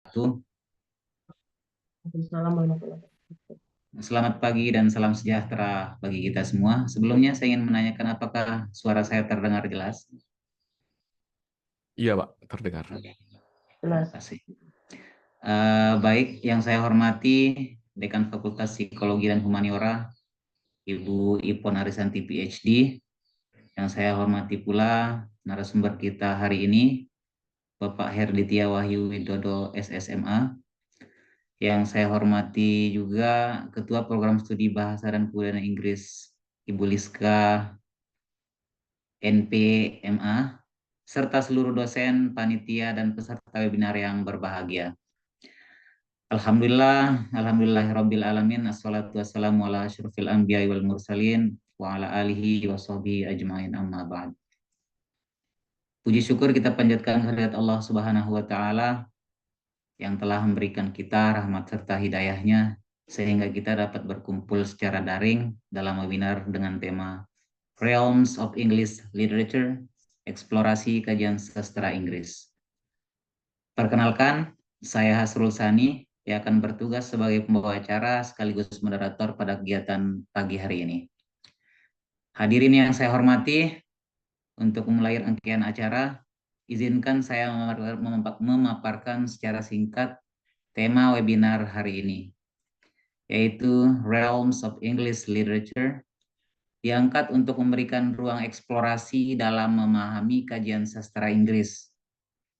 wabarakatuh. Assalamualaikum warahmatullahi wabarakatuh. Selamat pagi dan salam sejahtera bagi kita semua. Sebelumnya saya ingin menanyakan apakah suara saya terdengar jelas? Iya, Pak, terdengar. Oke, terima Jelas. kasih. Baik, yang saya hormati Dekan Fakultas Psikologi dan Humaniora, Ibu Ipon Arisanti PhD. Yang saya hormati pula narasumber kita hari ini, Bapak Herditya Wahyu Widodo SSMA. Yang saya hormati juga Ketua Program Studi Bahasa dan Kebudayaan Inggris, Ibu Liska NPMA, serta seluruh dosen, panitia, dan peserta webinar yang berbahagia. Alhamdulillahirabbil alamin, assalatu wassalamu ala asyrofil anbiya'i wal mursalin, wa ala alihi wa sahbihi ajmain, amma ba'd. Puji syukur kita panjatkan kehadirat Allah Subhanahu wa Ta'ala yang telah memberikan kita rahmat serta hidayahnya, sehingga kita dapat berkumpul secara daring dalam webinar dengan tema Realms of English Literature, Eksplorasi Kajian Sastra Inggris. Perkenalkan, saya Hasrul Sani yang akan bertugas sebagai pembawa acara sekaligus moderator pada kegiatan pagi hari ini. Hadirin yang saya hormati, untuk memulai rangkaian acara, izinkan saya memaparkan secara singkat tema webinar hari ini, yaitu Realms of English Literature, diangkat untuk memberikan ruang eksplorasi dalam memahami kajian sastra Inggris,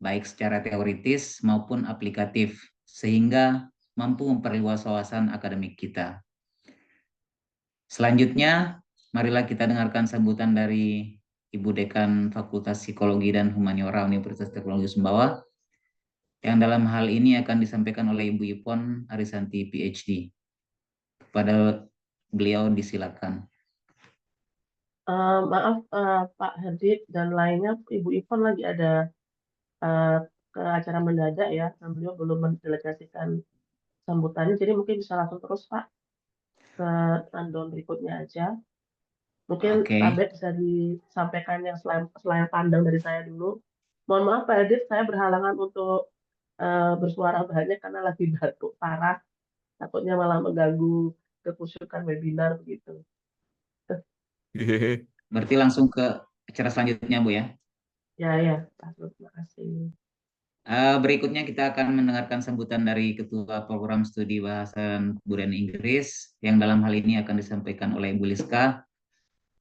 baik secara teoritis maupun aplikatif, sehingga mampu memperluas wawasan akademik kita. Selanjutnya, marilah kita dengarkan sambutan dari Ibu Dekan Fakultas Psikologi dan Humaniora Universitas Teknologi Sumbawa, yang dalam hal ini akan disampaikan oleh Ibu Ipon Arisanti PhD. Kepada beliau disilakan. Maaf Pak Herdit dan lainnya, Ibu Ipon lagi ada eh, ke acara mendadak ya, dan beliau belum mendelegasikan sambutannya, jadi mungkin bisa langsung terus Pak ke rundown berikutnya aja. Mungkin Oke. Tabet bisa disampaikan yang selain pandang dari saya dulu. Mohon maaf Pak Herdit, saya berhalangan untuk bersuara banyak karena lagi batuk parah, takutnya malah mengganggu kekusyukan webinar begitu. Berarti langsung ke acara selanjutnya, Bu ya. Ya, ya, Pak, terima kasih. Berikutnya kita akan mendengarkan sambutan dari Ketua Program Studi Bahasa dan Kebudayaan Inggris, yang dalam hal ini akan disampaikan oleh Ibu Liska.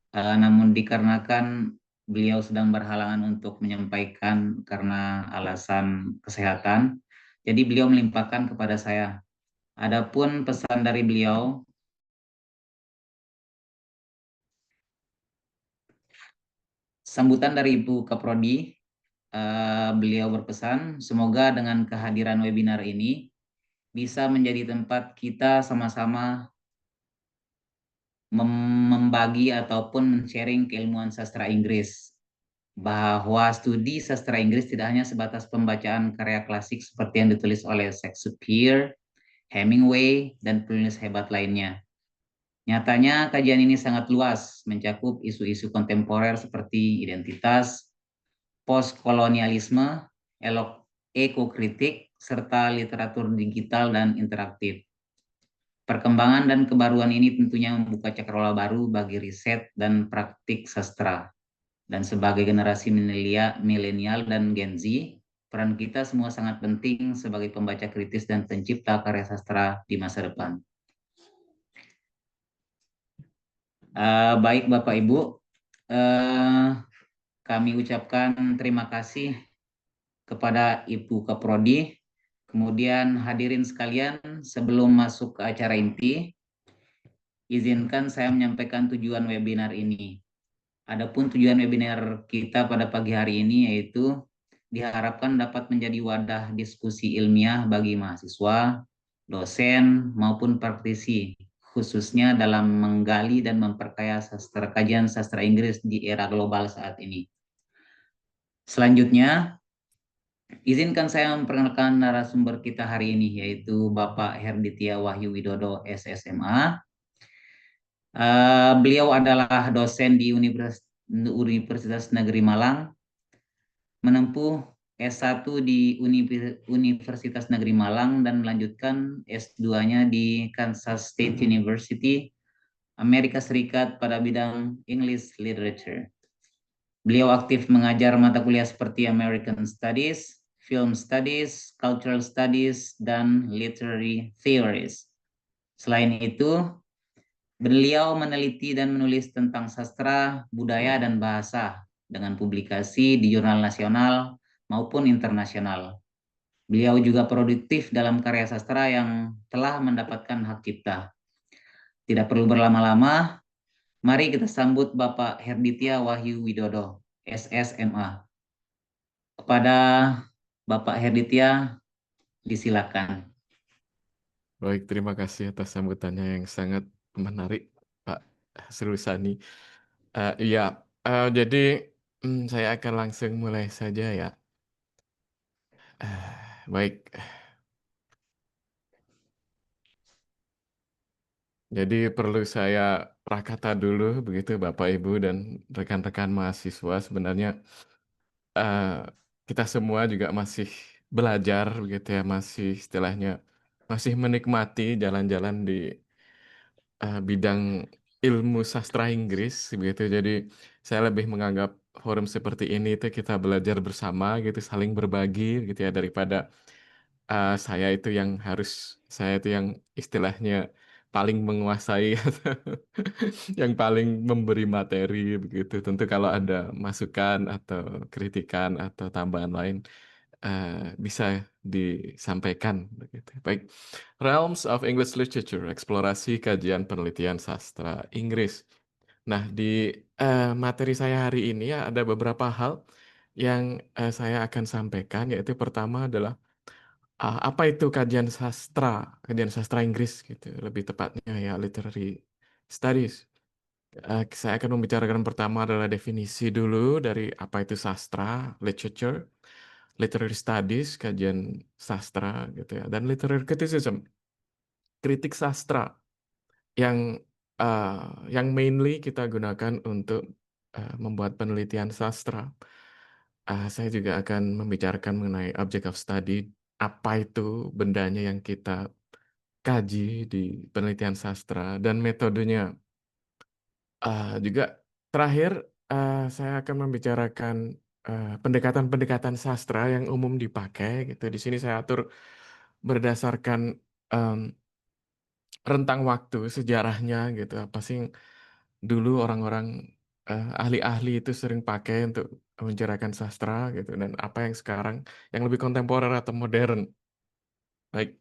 Namun dikarenakan beliau sedang berhalangan untuk menyampaikan karena alasan kesehatan, jadi beliau melimpahkan kepada saya. Adapun pesan dari beliau, sambutan dari Ibu Kaprodi, beliau berpesan, semoga dengan kehadiran webinar ini bisa menjadi tempat kita sama-sama membagi ataupun men-sharing keilmuan sastra Inggris. Bahwa studi sastra Inggris tidak hanya sebatas pembacaan karya klasik seperti yang ditulis oleh Shakespeare, Hemingway, dan penulis hebat lainnya. Nyatanya kajian ini sangat luas, mencakup isu-isu kontemporer seperti identitas, postkolonialisme, ekokritik, serta literatur digital dan interaktif. Perkembangan dan kebaruan ini tentunya membuka cakrawala baru bagi riset dan praktik sastra. Dan sebagai generasi milenial dan Gen Z, peran kita semua sangat penting sebagai pembaca kritis dan pencipta karya sastra di masa depan. Baik Bapak Ibu, kami ucapkan terima kasih kepada Ibu Kaprodi. Kemudian hadirin sekalian, sebelum masuk ke acara inti, izinkan saya menyampaikan tujuan webinar ini. Adapun tujuan webinar kita pada pagi hari ini yaitu diharapkan dapat menjadi wadah diskusi ilmiah bagi mahasiswa, dosen, maupun praktisi, khususnya dalam menggali dan memperkaya kajian sastra Inggris di era global saat ini. Selanjutnya, izinkan saya memperkenalkan narasumber kita hari ini, yaitu Bapak Herditya Wahyu Widodo, SSMA. Beliau adalah dosen di Universitas Negeri Malang, menempuh S1 di Universitas Negeri Malang dan melanjutkan S2-nya di Kansas State University, Amerika Serikat pada bidang English Literature. Beliau aktif mengajar mata kuliah seperti American Studies, Film Studies, Cultural Studies, dan Literary Theories. Selain itu, beliau meneliti dan menulis tentang sastra, budaya, dan bahasa dengan publikasi di jurnal nasional maupun internasional. Beliau juga produktif dalam karya sastra yang telah mendapatkan hak cipta. Tidak perlu berlama-lama, mari kita sambut Bapak Herditya Wahyu Widodo, SSMA. Kepada Bapak Herditya, disilakan. Baik, terima kasih atas sambutannya yang sangat menarik, Pak Srisani. Iya, jadi saya akan langsung mulai saja ya. Baik, jadi perlu saya prakata dulu begitu Bapak Ibu dan rekan-rekan mahasiswa. Sebenarnya eh, kita semua juga masih belajar begitu ya, masih istilahnya masih menikmati jalan-jalan di bidang ilmu sastra Inggris begitu. Jadi saya lebih menganggap forum seperti ini itu kita belajar bersama gitu, saling berbagi gitu ya, daripada saya itu yang istilahnya paling menguasai atau yang paling memberi materi begitu. Tentu kalau ada masukan atau kritikan atau tambahan lain eh, bisa disampaikan begitu. Baik, Realms of English Literature, eksplorasi kajian penelitian sastra Inggris. Nah, di materi saya hari ini ya, ada beberapa hal yang saya akan sampaikan, yaitu pertama adalah apa itu kajian sastra Inggris gitu, lebih tepatnya ya literary studies. Saya akan membicarakan pertama adalah definisi dulu dari apa itu sastra, literature, literary studies, kajian sastra gitu ya, dan literary criticism, kritik sastra yang uh, yang mainly kita gunakan untuk membuat penelitian sastra. Saya juga akan membicarakan mengenai object of study, apa itu bendanya yang kita kaji di penelitian sastra dan metodenya. Juga terakhir saya akan membicarakan pendekatan-pendekatan sastra yang umum dipakai gitu. Di sini saya atur berdasarkan em, rentang waktu sejarahnya gitu. Apa sih yang dulu orang-orang ahli-ahli itu sering pakai untuk membicarakan sastra gitu, dan apa yang sekarang yang lebih kontemporer atau modern. Baik,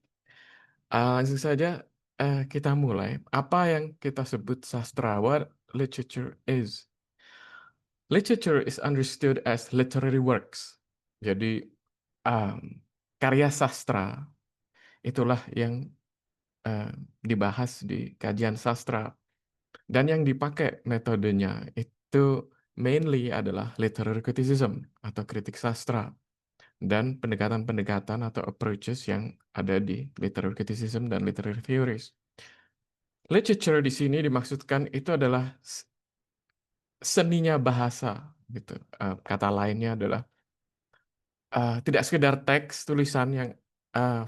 langsung saja kita mulai. Apa yang kita sebut sastra? What literature is? Literature is understood as literary works. Jadi karya sastra itulah yang eh, dibahas di kajian sastra, dan yang dipakai metodenya itu mainly adalah literary criticism atau kritik sastra dan pendekatan-pendekatan atau approaches yang ada di literary criticism dan literary theories. Literature di sini dimaksudkan itu adalah seninya bahasa gitu. Kata lainnya adalah tidak sekedar teks tulisan yang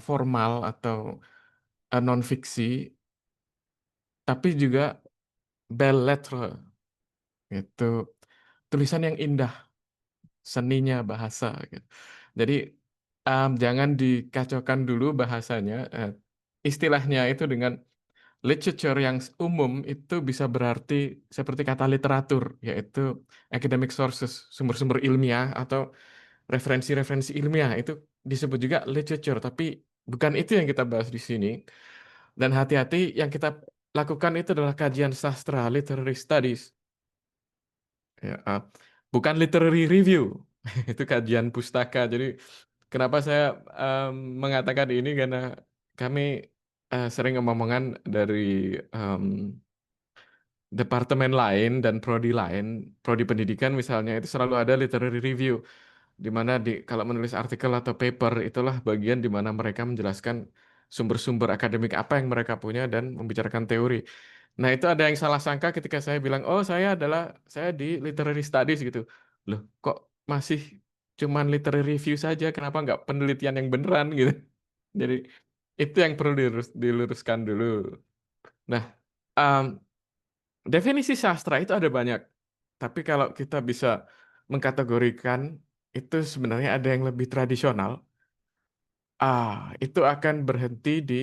formal atau non-fiksi, tapi juga belles lettres, itu tulisan yang indah, seninya bahasa gitu. Jadi jangan dikacaukan dulu bahasanya, istilahnya itu dengan literature yang umum itu bisa berarti seperti kata literatur, yaitu academic sources, sumber-sumber ilmiah atau referensi-referensi ilmiah, itu disebut juga literature, tapi bukan itu yang kita bahas di sini. Dan hati-hati, yang kita lakukan itu adalah kajian sastra, literary studies. Ya, bukan literary review, itu kajian pustaka. Jadi kenapa saya mengatakan ini, karena kami sering ngomongan dari em, departemen lain dan prodi pendidikan misalnya, itu selalu ada literary review, di mana kalau menulis artikel atau paper itulah bagian di mana mereka menjelaskan sumber-sumber akademik apa yang mereka punya dan membicarakan teori. Nah, itu ada yang salah sangka ketika saya bilang, oh saya di literary studies gitu. Loh, kok masih cuman literary review saja, kenapa nggak penelitian yang beneran gitu. Jadi itu yang perlu diluruskan dulu. Nah, em, definisi sastra itu ada banyak, tapi kalau kita bisa mengkategorikan itu sebenarnya ada yang lebih tradisional. Itu akan berhenti di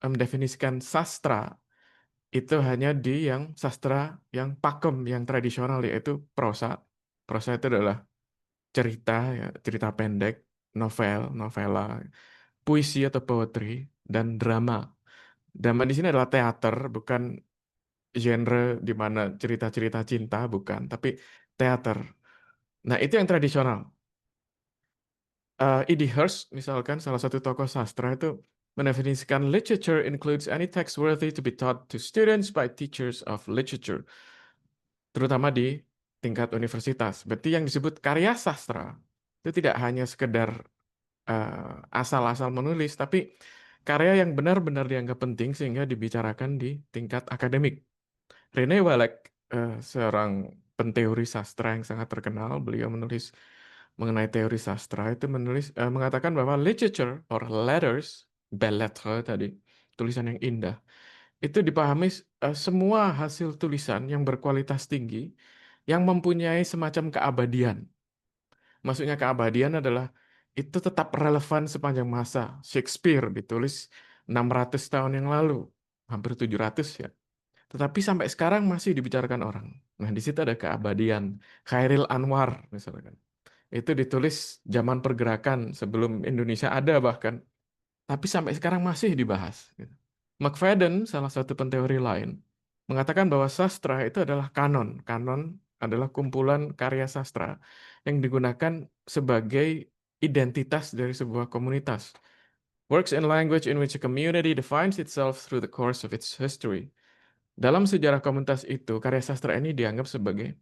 mendefinisikan sastra itu hanya di yang sastra yang pakem, yang tradisional, yaitu prosa. Prosa itu adalah cerita, ya, cerita pendek, novel, novela, puisi atau poetry, dan drama. Drama di sini adalah teater, bukan genre di mana cerita-cerita cinta, bukan, tapi teater. Nah, itu yang tradisional. E.D. Hirsch, misalkan salah satu tokoh sastra itu mendefinisikan literature includes any text worthy to be taught to students by teachers of literature, terutama di tingkat universitas. Berarti yang disebut karya sastra itu tidak hanya sekedar asal-asal menulis, tapi karya yang benar-benar dianggap penting sehingga dibicarakan di tingkat akademik. Rene Wallach, seorang penteori sastra yang sangat terkenal, beliau menulis mengenai teori sastra itu mengatakan bahwa literature or letters, belles lettres tadi, tulisan yang indah, itu dipahami semua hasil tulisan yang berkualitas tinggi yang mempunyai semacam keabadian. Maksudnya keabadian adalah itu tetap relevan sepanjang masa. Shakespeare ditulis 600 tahun yang lalu, hampir 700 ya. Tetapi sampai sekarang masih dibicarakan orang. Nah, di situ ada keabadian. Khairil Anwar misalkan. Itu ditulis zaman pergerakan sebelum Indonesia ada bahkan. Tapi sampai sekarang masih dibahas, gitu. McFadden, salah satu penteori lain, mengatakan bahwa sastra itu adalah kanon. Kanon adalah kumpulan karya sastra yang digunakan sebagai identitas dari sebuah komunitas. Works in language in which a community defines itself through the course of its history. Dalam sejarah komunitas itu, karya sastra ini dianggap sebagai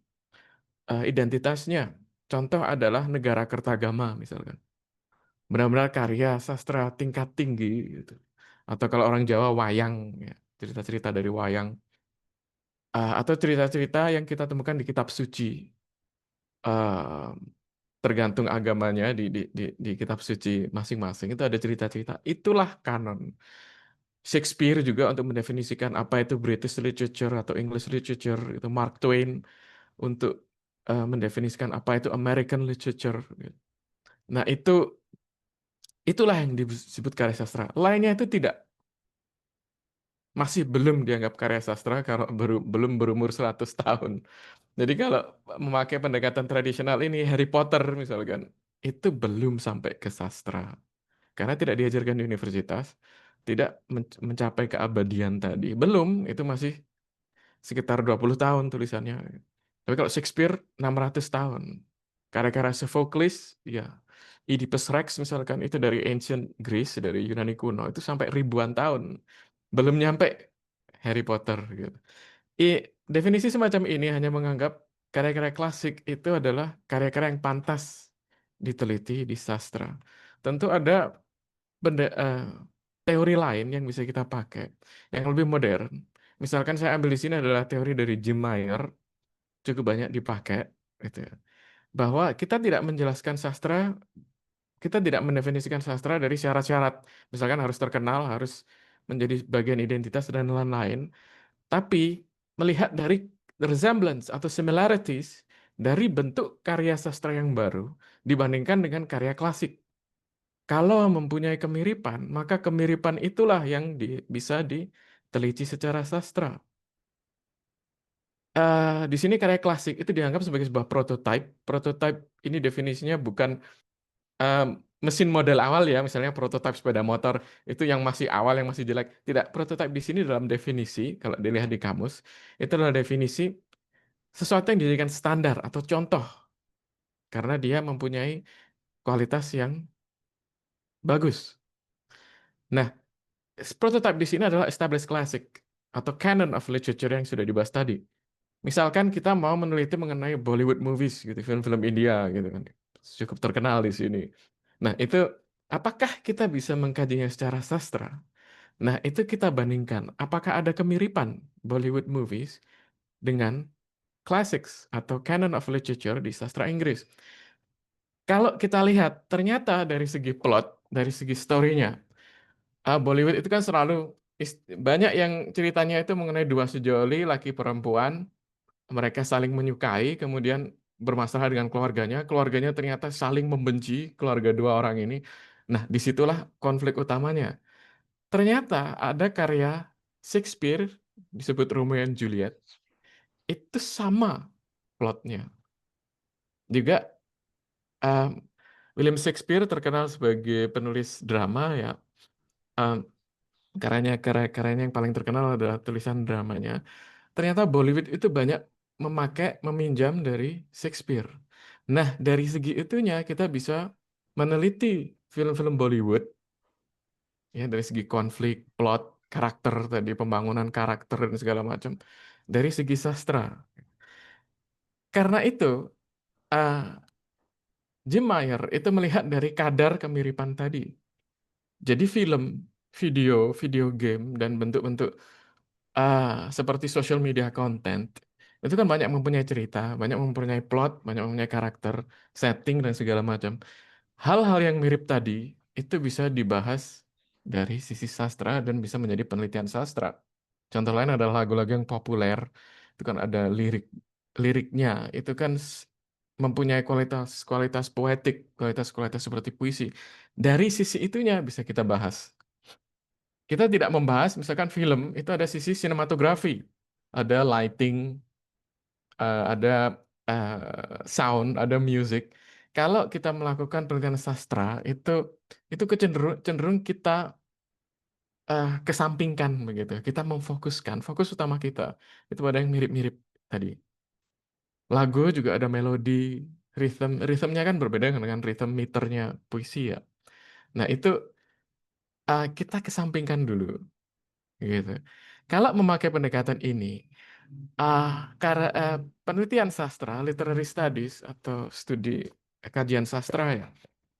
identitasnya. Contoh adalah Negara Kertagama, misalkan. Benar-benar karya sastra tingkat tinggi, gitu. Atau kalau orang Jawa, wayang, ya. Cerita-cerita dari wayang. Atau cerita-cerita yang kita temukan di kitab suci. Eh, Tergantung agamanya di kitab suci masing-masing. Itu ada cerita-cerita. Itulah kanon. Shakespeare juga untuk mendefinisikan apa itu British literature atau English literature. Itu Mark Twain untuk mendefinisikan apa itu American literature. Nah, itulah yang disebut karya sastra. Lainnya itu masih belum dianggap karya sastra kalau belum berumur 100 tahun. Jadi kalau memakai pendekatan tradisional ini, Harry Potter misalkan, itu belum sampai ke sastra. Karena tidak diajarkan di universitas, tidak mencapai keabadian tadi. Belum, itu masih sekitar 20 tahun tulisannya. Tapi kalau Shakespeare 600 tahun. Karya-karya Sophocles, ya. Oedipus Rex misalkan, itu dari ancient Greece, dari Yunani kuno, itu sampai ribuan tahun. Belum nyampe Harry Potter gitu. Definisi semacam ini hanya menganggap karya-karya klasik itu adalah karya-karya yang pantas diteliti di sastra. Tentu ada eh, teori lain yang bisa kita pakai, yang lebih modern. Misalkan saya ambil di sini adalah teori dari Jim Mayer, cukup banyak dipakai, gitu ya. Bahwa kita tidak menjelaskan sastra, kita tidak mendefinisikan sastra dari syarat-syarat. Misalkan harus terkenal, harus menjadi bagian identitas dan lain-lain. Tapi melihat dari resemblance atau similarities dari bentuk karya sastra yang baru dibandingkan dengan karya klasik. Kalau mempunyai kemiripan, maka kemiripan itulah yang bisa diteliti secara sastra. Di sini karya klasik itu dianggap sebagai sebuah prototype. Prototype ini definisinya bukan eh, mesin model awal ya, misalnya prototipe sepeda motor itu yang masih awal, yang masih jelek. Tidak, prototipe di sini dalam definisi, kalau dilihat di kamus, itu adalah definisi sesuatu yang dijadikan standar atau contoh karena dia mempunyai kualitas yang bagus. Nah, prototipe di sini adalah established classic atau canon of literature yang sudah dibahas tadi. Misalkan kita mau meneliti mengenai Bollywood movies gitu, film-film India gitu kan. Cukup terkenal di sini. Nah, itu apakah kita bisa mengkajinya secara sastra? Nah, itu kita bandingkan. Apakah ada kemiripan Bollywood movies dengan classics atau canon of literature di sastra Inggris? Kalau kita lihat, ternyata dari segi plot, dari segi story-nya, Bollywood itu kan selalu banyak yang ceritanya itu mengenai dua sejoli, laki perempuan, mereka saling menyukai, kemudian bermasalah dengan keluarganya, keluarganya ternyata saling membenci keluarga dua orang ini. Nah, disitulah konflik utamanya. Ternyata ada karya Shakespeare, disebut Romeo and Juliet, itu sama plotnya. Juga um, William Shakespeare terkenal sebagai penulis drama ya. Um, karyanya yang paling terkenal adalah tulisan dramanya. Ternyata Bollywood itu banyak meminjam dari Shakespeare. Nah, dari segi itunya kita bisa meneliti film-film Bollywood ya dari segi konflik, plot, karakter tadi, pembangunan karakter dan segala macam dari segi sastra. Karena itu, uh, Jim Mayer itu melihat dari kadar kemiripan tadi. Jadi film, video game dan bentuk-bentuk seperti social media content itu kan banyak mempunyai cerita, banyak mempunyai plot, banyak mempunyai karakter, setting dan segala macam. Hal-hal yang mirip tadi itu bisa dibahas dari sisi sastra dan bisa menjadi penelitian sastra. Contoh lain adalah lagu-lagu yang populer, itu kan ada liriknya, itu kan mempunyai kualitas kualitas poetik, kualitas seperti puisi. Dari sisi itunya bisa kita bahas. Kita tidak membahas misalkan film itu ada sisi sinematografi, ada lighting, ada sound, ada music. Kalau kita melakukan penelitian sastra itu cenderung kita kesampingkan begitu. Kita memfokuskan, fokus utama kita itu pada yang mirip-mirip tadi. Lagu juga ada melodi, rhythmnya kan berbeda dengan rhythm meternya puisi ya. Nah itu kita kesampingkan dulu gitu. Kalau memakai pendekatan ini, ah karena penelitian sastra, literary studies atau studi kajian sastra ya,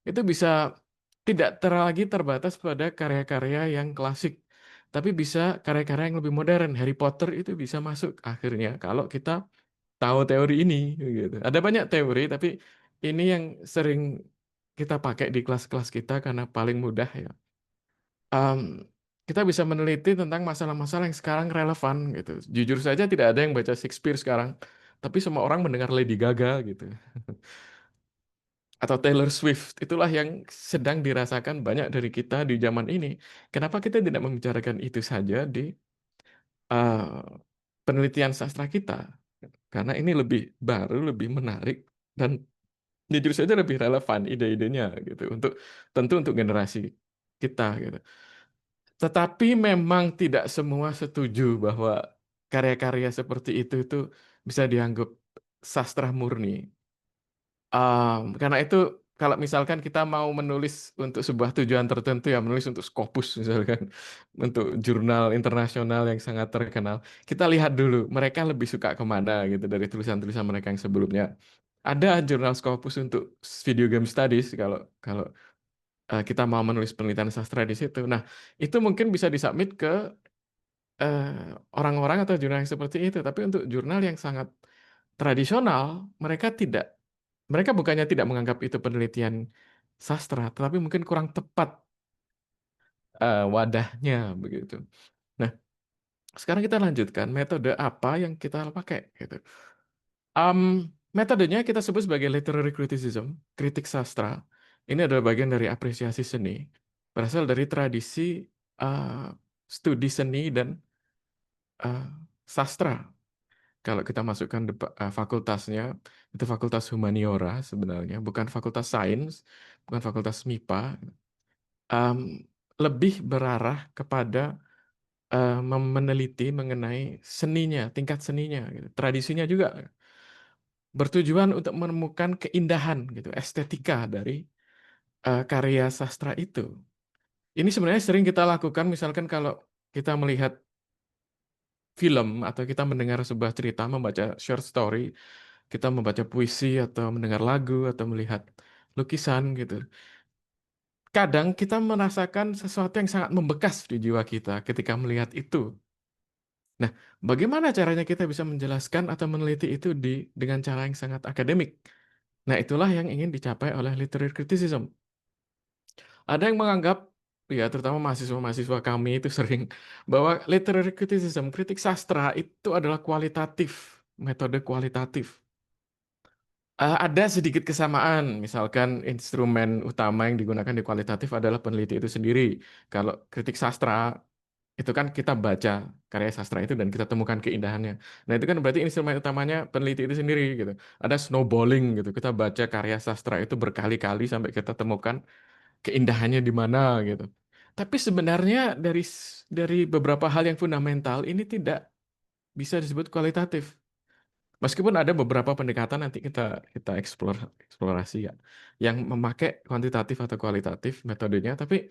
itu bisa tidak lagi terbatas pada karya-karya yang klasik, tapi bisa karya-karya yang lebih modern. Harry Potter itu bisa masuk akhirnya kalau kita tahu teori ini, gitu. Ada banyak teori, tapi ini yang sering kita pakai di kelas-kelas kita karena paling mudah ya. Em, kita bisa meneliti tentang masalah-masalah yang sekarang relevan gitu. Jujur saja tidak ada yang baca Shakespeare sekarang, tapi semua orang mendengar Lady Gaga gitu. Atau Taylor Swift, itulah yang sedang dirasakan banyak dari kita di zaman ini. Kenapa kita tidak membicarakan itu saja di eh, penelitian sastra kita? Karena ini lebih baru, lebih menarik, dan jujur saja lebih relevan ide-idenya gitu untuk tentu untuk generasi kita gitu. Tetapi memang tidak semua setuju bahwa karya-karya seperti itu bisa dianggap sastra murni. Karena itu kalau misalkan kita mau menulis untuk sebuah tujuan tertentu ya menulis untuk Scopus misalkan untuk jurnal internasional yang sangat terkenal, kita lihat dulu mereka lebih suka kemana gitu dari tulisan-tulisan mereka yang sebelumnya. Ada jurnal Scopus untuk video game studies kalau kalau kita mau menulis penelitian sastra di situ. Nah, itu mungkin bisa disubmit ke eh, orang-orang atau jurnal yang seperti itu. Tapi untuk jurnal yang sangat tradisional, mereka bukannya tidak menganggap itu penelitian sastra, tetapi mungkin kurang tepat wadahnya begitu. Nah, sekarang kita lanjutkan metode apa yang kita pakai gitu. Am, metodenya kita sebut sebagai literary criticism, kritik sastra. Ini adalah bagian dari apresiasi seni, berasal dari tradisi uh, studi seni dan uh, sastra. Kalau kita masukkan fakultasnya, itu fakultas humaniora sebenarnya, bukan fakultas sains, bukan fakultas MIPA, Am, lebih berarah kepada meneliti mengenai seninya, tingkat seninya, gitu. Tradisinya juga bertujuan untuk menemukan keindahan, gitu, estetika dari karya sastra itu. Ini sebenarnya sering kita lakukan, misalkan kalau kita melihat film atau kita mendengar sebuah cerita, membaca short story, kita membaca puisi atau mendengar lagu atau melihat lukisan gitu. Kadang kita merasakan sesuatu yang sangat membekas di jiwa kita ketika melihat itu. Nah, bagaimana caranya kita bisa menjelaskan atau meneliti itu dengan cara yang sangat akademik? Nah, itulah yang ingin dicapai oleh literary criticism. Ada yang menganggap, ya terutama mahasiswa-mahasiswa kami itu sering, bahwa literary criticism, kritik sastra itu adalah kualitatif, metode kualitatif. Ada sedikit kesamaan, misalkan instrumen utama yang digunakan di kualitatif adalah peneliti itu sendiri. Kalau kritik sastra, itu kan kita baca karya sastra itu dan kita temukan keindahannya. Nah, itu kan berarti instrumen utamanya peneliti itu sendiri gitu. Ada snowballing gitu. Kita baca karya sastra itu berkali-kali sampai kita temukan keindahannya di mana gitu. Tapi sebenarnya dari beberapa hal yang fundamental ini tidak bisa disebut kualitatif. Meskipun ada beberapa pendekatan nanti kita eksplorasi ya, yang memakai kuantitatif atau kualitatif metodenya, tapi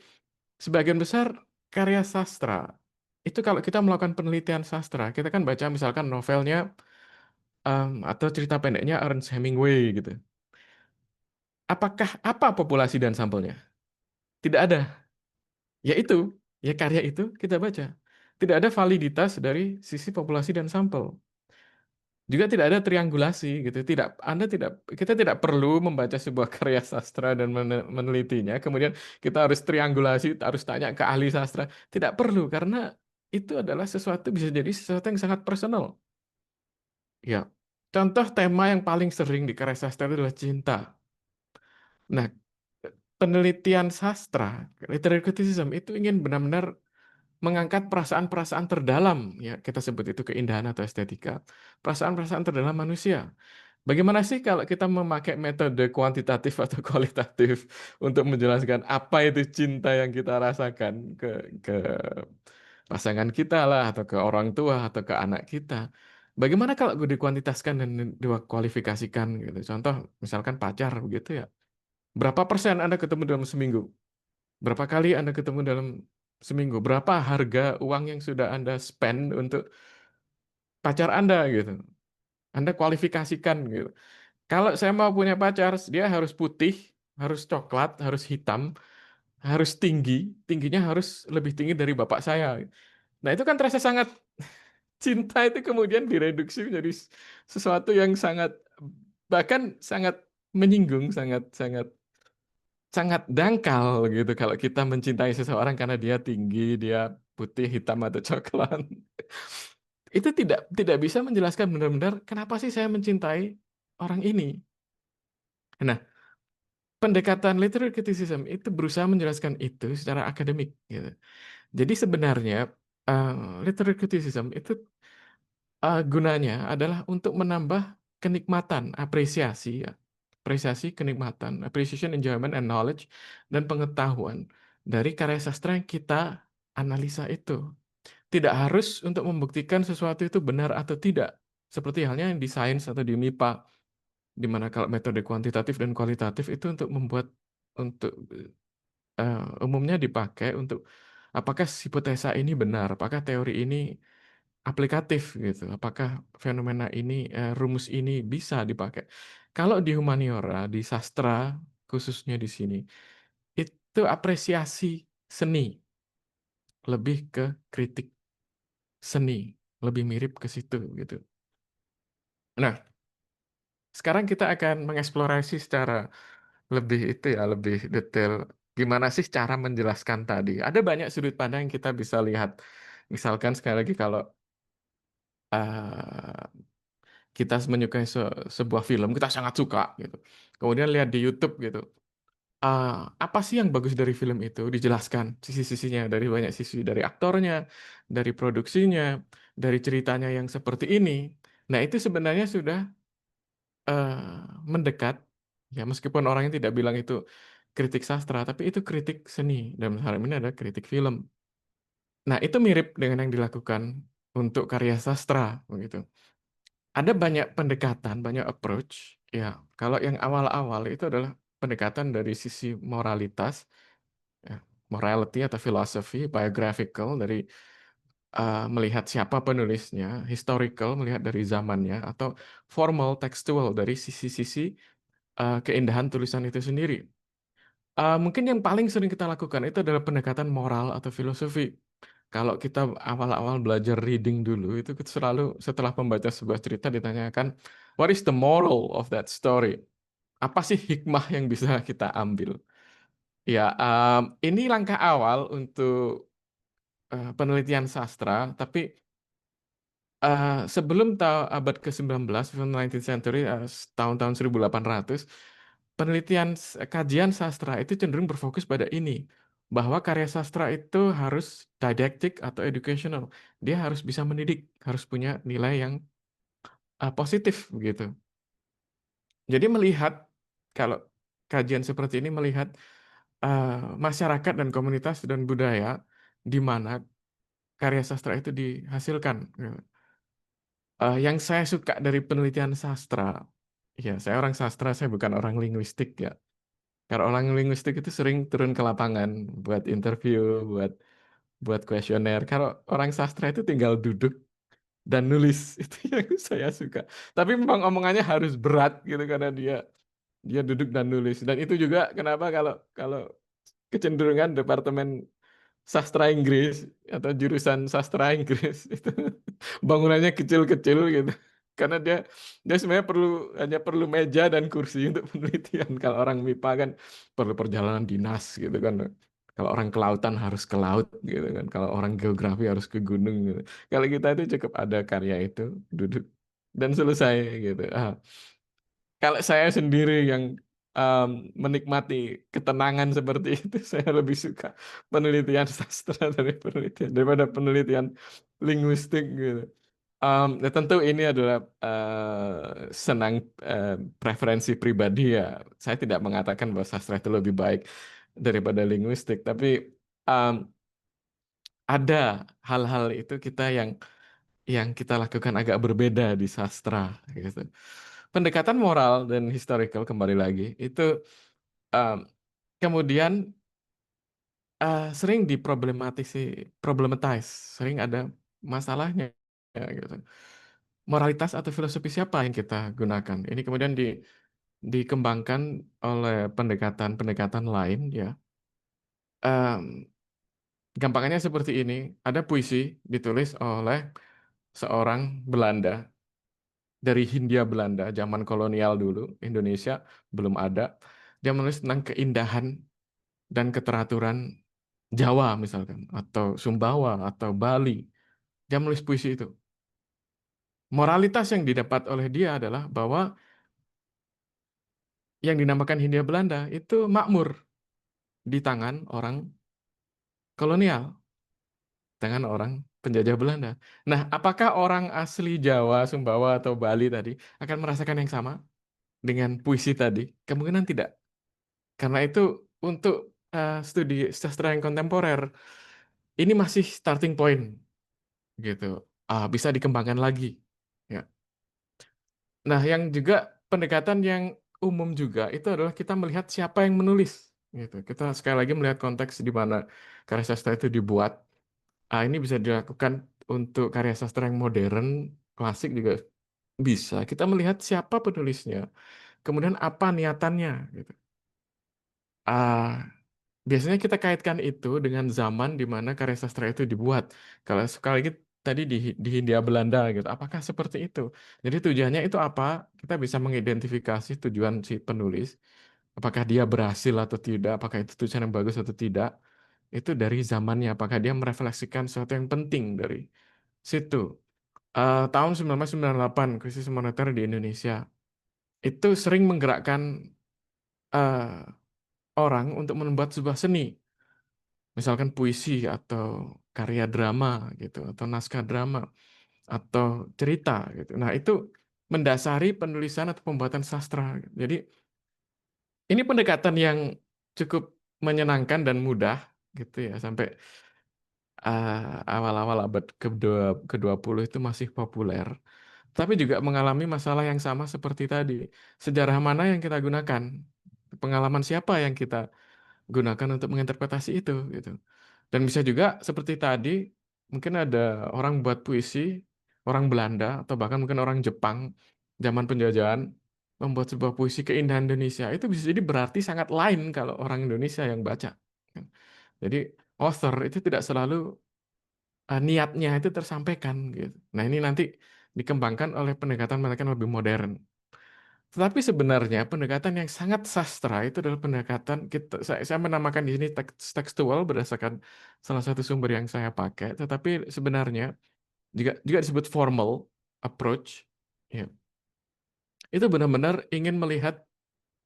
sebagian besar karya sastra itu kalau kita melakukan penelitian sastra, kita kan baca misalkan novelnya atau cerita pendeknya Ernest Hemingway gitu. Apa populasi dan sampelnya? Tidak ada. Ya itu, ya karya itu kita baca. Tidak ada validitas dari sisi populasi dan sampel. Juga tidak ada triangulasi gitu. Kita tidak perlu membaca sebuah karya sastra dan menelitinya. Kemudian kita harus triangulasi, harus tanya ke ahli sastra. Tidak perlu karena itu adalah bisa jadi sesuatu yang sangat personal. Ya, contoh tema yang paling sering di karya sastra itu adalah cinta. Nah, penelitian sastra, literary criticism itu ingin benar-benar mengangkat perasaan-perasaan terdalam, ya kita sebut itu keindahan atau estetika, perasaan-perasaan terdalam manusia. Bagaimana sih kalau kita memakai metode kuantitatif atau kualitatif untuk menjelaskan apa itu cinta yang kita rasakan ke pasangan kita lah, atau ke orang tua, atau ke anak kita? Bagaimana kalau gue dikuantitaskan dan dikualifikasikan gitu? Contoh, misalkan pacar begitu ya. Berapa persen Anda ketemu dalam seminggu? Berapa kali Anda ketemu dalam seminggu? Berapa harga uang yang sudah Anda spend untuk pacar Anda gitu? Anda kualifikasikan gitu. Kalau saya mau punya pacar, dia harus putih, harus coklat, harus hitam, harus tinggi, tingginya harus lebih tinggi dari bapak saya. Nah, itu kan terasa sangat cinta itu kemudian direduksi menjadi sesuatu yang sangat bahkan sangat menyinggung, sangat sangat sangat dangkal gitu kalau kita mencintai seseorang karena dia tinggi, dia putih, hitam atau coklat. Itu tidak bisa menjelaskan benar-benar kenapa sih saya mencintai orang ini. Nah, pendekatan literary criticism itu berusaha menjelaskan itu secara akademik gitu. Jadi sebenarnya literary criticism itu gunanya adalah untuk menambah kenikmatan, apresiasi ya. Apresiasi, kenikmatan, appreciation, enjoyment, and knowledge, dan pengetahuan dari karya sastra yang kita analisa itu. Tidak harus untuk membuktikan sesuatu itu benar atau tidak. Seperti halnya yang di sains atau di MIPA, di mana kalau metode kuantitatif dan kualitatif itu untuk umumnya dipakai untuk apakah hipotesa ini benar, apakah teori ini aplikatif gitu, apakah fenomena ini, rumus ini bisa dipakai. Kalau di humaniora, di sastra khususnya di sini, itu apresiasi seni, lebih ke kritik seni, lebih mirip ke situ gitu. Nah, sekarang kita akan mengeksplorasi secara lebih detail gimana sih cara menjelaskan tadi. Ada banyak sudut pandang yang kita bisa lihat. Misalkan sekali lagi kalau uh, kita menyukai sebuah film, kita sangat suka gitu. Kemudian lihat di YouTube gitu. Apa sih yang bagus dari film itu? Dijelaskan sisi-sisinya dari banyak sisi, dari aktornya, dari produksinya, dari ceritanya yang seperti ini. Nah, itu sebenarnya sudah mendekat, ya meskipun orangnya tidak bilang itu kritik sastra, tapi itu kritik seni. Dan hal ini adalah kritik film. Nah, itu mirip dengan yang dilakukan untuk karya sastra, begitu. Ada banyak pendekatan, banyak approach. Ya, kalau yang awal-awal itu adalah pendekatan dari sisi moralitas, ya, morality atau filosofi, biographical dari melihat siapa penulisnya, historical melihat dari zamannya, atau formal textual dari sisi-sisi keindahan tulisan itu sendiri. Mungkin yang paling sering kita lakukan itu adalah pendekatan moral atau filosofi. Kalau kita awal-awal belajar reading dulu, itu kita selalu setelah membaca sebuah cerita ditanyakan, what is the moral of that story? apa sih hikmah yang bisa kita ambil? Ya, ini langkah awal untuk penelitian sastra, tapi sebelum abad ke-19, 19th century, tahun-tahun 1800, penelitian kajian sastra itu cenderung berfokus pada ini, bahwa karya sastra itu harus didactic atau educational. Dia harus bisa mendidik, harus punya nilai yang positif begitu. Jadi melihat, kalau kajian seperti ini melihat masyarakat dan komunitas dan budaya di mana karya sastra itu dihasilkan, gitu. Yang saya suka dari penelitian sastra, ya saya orang sastra, saya bukan orang linguistik ya. Kalau orang linguistik itu sering turun ke lapangan buat interview, buat buat kuesioner. Kalau orang sastra itu tinggal duduk dan nulis, itu yang saya suka. Tapi memang omongannya harus berat gitu karena dia dia duduk dan nulis. Dan itu juga kenapa kalau kalau kecenderungan departemen sastra Inggris atau jurusan sastra Inggris itu bangunannya kecil-kecil gitu. Karena dia dia sebenarnya hanya perlu meja dan kursi untuk penelitian. Kalau orang MIPA kan perlu perjalanan dinas gitu kan. Kalau orang kelautan harus ke laut gitu kan. Kalau orang geografi harus ke gunung gitu. Kalau kita itu cukup ada karya itu, duduk dan selesai gitu. Kalau saya sendiri yang em, menikmati ketenangan seperti itu, saya lebih suka penelitian sastra daripada penelitian linguistik gitu. Ya tentu ini adalah senang preferensi pribadi ya. Saya tidak mengatakan bahwa sastra itu lebih baik daripada linguistik, tapi em, ada hal-hal itu yang kita lakukan agak berbeda di sastra gitu. Pendekatan moral dan historical kembali lagi itu um, kemudian sering problematize, sering ada masalahnya ya, gitu. Moralitas atau filosofi siapa yang kita gunakan? Ini kemudian dikembangkan oleh pendekatan-pendekatan lain ya. Em, Gampangannya seperti ini, ada puisi ditulis oleh seorang Belanda dari Hindia Belanda zaman kolonial dulu, Indonesia belum ada. Dia menulis tentang keindahan dan keteraturan Jawa misalkan, atau Sumbawa, atau Bali. Dia menulis puisi itu. Moralitas yang didapat oleh dia adalah bahwa yang dinamakan Hindia Belanda itu makmur di tangan orang kolonial, tangan orang penjajah Belanda. Nah, apakah orang asli Jawa, Sumbawa, atau Bali tadi akan merasakan yang sama dengan puisi tadi? Kemungkinan tidak. Karena itu untuk studi sastra yang kontemporer ini masih starting point gitu. Bisa dikembangkan lagi. Ya. Nah, yang juga pendekatan yang umum juga itu adalah kita melihat siapa yang menulis gitu. Kita sekali lagi melihat konteks di mana karya sastra itu dibuat. Ini bisa dilakukan untuk karya sastra yang modern, klasik juga bisa. Kita melihat siapa penulisnya, kemudian apa niatannya gitu. Ah, Biasanya kita kaitkan itu dengan zaman di mana karya sastra itu dibuat. Kalau sekali lagi tadi di Hindia Belanda gitu, apakah seperti itu? Jadi tujuannya itu apa? Kita bisa mengidentifikasi tujuan si penulis, apakah dia berhasil atau tidak, apakah itu tulisan yang bagus atau tidak. Itu dari zamannya, apakah dia merefleksikan sesuatu yang penting dari situ. Tahun 1998, krisis moneter di Indonesia, itu sering menggerakkan eh, orang untuk membuat sebuah seni. Misalkan puisi atau karya drama gitu atau naskah drama atau cerita gitu. Nah, itu mendasari penulisan atau pembuatan sastra. Jadi, ini pendekatan yang cukup menyenangkan dan mudah gitu ya sampai awal-awal abad ke-20 itu masih populer. Tapi juga mengalami masalah yang sama seperti tadi. Sejarah mana yang kita gunakan? Pengalaman siapa yang kita gunakan untuk menginterpretasi itu gitu. Dan bisa juga seperti tadi, mungkin ada orang buat puisi, orang Belanda, atau bahkan mungkin orang Jepang, zaman penjajahan, membuat sebuah puisi keindahan Indonesia. Itu bisa jadi berarti sangat lain kalau orang Indonesia yang baca. Jadi, author itu tidak selalu niatnya itu tersampaikan gitu. Nah, ini nanti dikembangkan oleh pendekatan-pendekatan lebih modern. Tetapi sebenarnya pendekatan yang sangat sastra itu adalah pendekatan saya menamakan di sini tekstual berdasarkan salah satu sumber yang saya pakai. Tetapi sebenarnya juga disebut formal approach, ya, itu benar-benar ingin melihat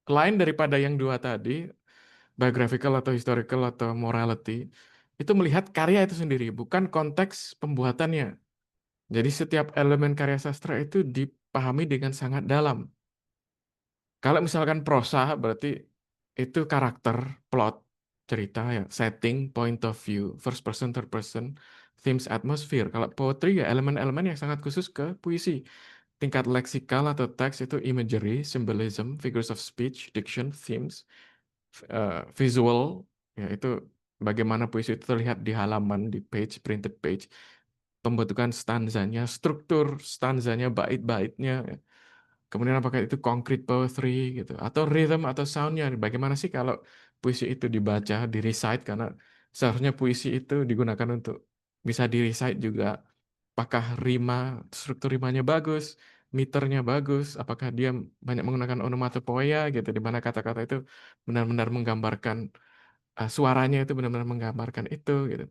lain daripada yang dua tadi, biographical atau historical atau morality, itu melihat karya itu sendiri, bukan konteks pembuatannya. Jadi setiap elemen karya sastra itu dipahami dengan sangat dalam. Kalau misalkan prosa berarti itu karakter, plot, cerita ya, setting, point of view, first person, third person, themes, atmosphere. Kalau poetry ya elemen-elemen yang sangat khusus ke puisi. Tingkat leksikal atau teks itu imagery, symbolism, figures of speech, diction, themes, visual, ya itu bagaimana puisi itu terlihat di halaman, di page, printed page, pembentukan stanzanya, struktur stanzanya, bait-baitnya, ya. Kemudian apakah itu concrete poetry gitu atau rhythm atau soundnya? Bagaimana sih kalau puisi itu dibaca, di recite karena seharusnya puisi itu digunakan untuk bisa di recite juga. Apakah rima, struktur rimanya bagus, meternya bagus, apakah dia banyak menggunakan onomatopoeia gitu di mana kata-kata itu benar-benar menggambarkan suaranya itu benar-benar menggambarkan itu gitu.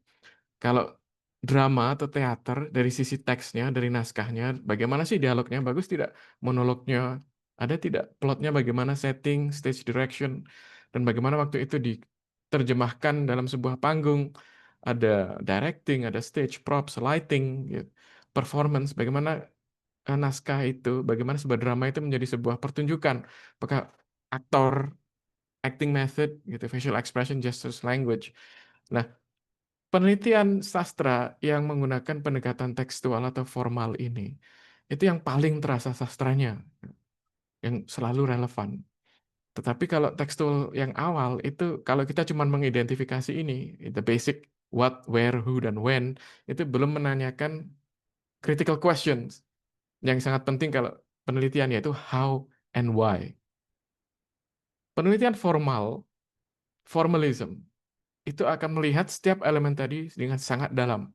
Kalau drama atau teater dari sisi teksnya, dari naskahnya, bagaimana sih dialognya? Bagus tidak? Monolognya ada tidak? Plotnya bagaimana? Setting, stage direction, dan bagaimana waktu itu diterjemahkan dalam sebuah panggung? Ada directing, ada stage props, lighting, gitu, performance. Bagaimana naskah itu? Bagaimana sebuah drama itu menjadi sebuah pertunjukan? Apakah aktor, acting method, gitu, facial expression, gestures, language. Nah, penelitian sastra yang menggunakan pendekatan tekstual atau formal ini, itu yang paling terasa sastranya, yang selalu relevan. Tetapi kalau tekstual yang awal, itu kalau kita cuma mengidentifikasi ini, the basic what, where, who, dan when, itu belum menanyakan critical questions, yang sangat penting kalau penelitian yaitu how and why. Penelitian formal, formalism, itu akan melihat setiap elemen tadi dengan sangat dalam.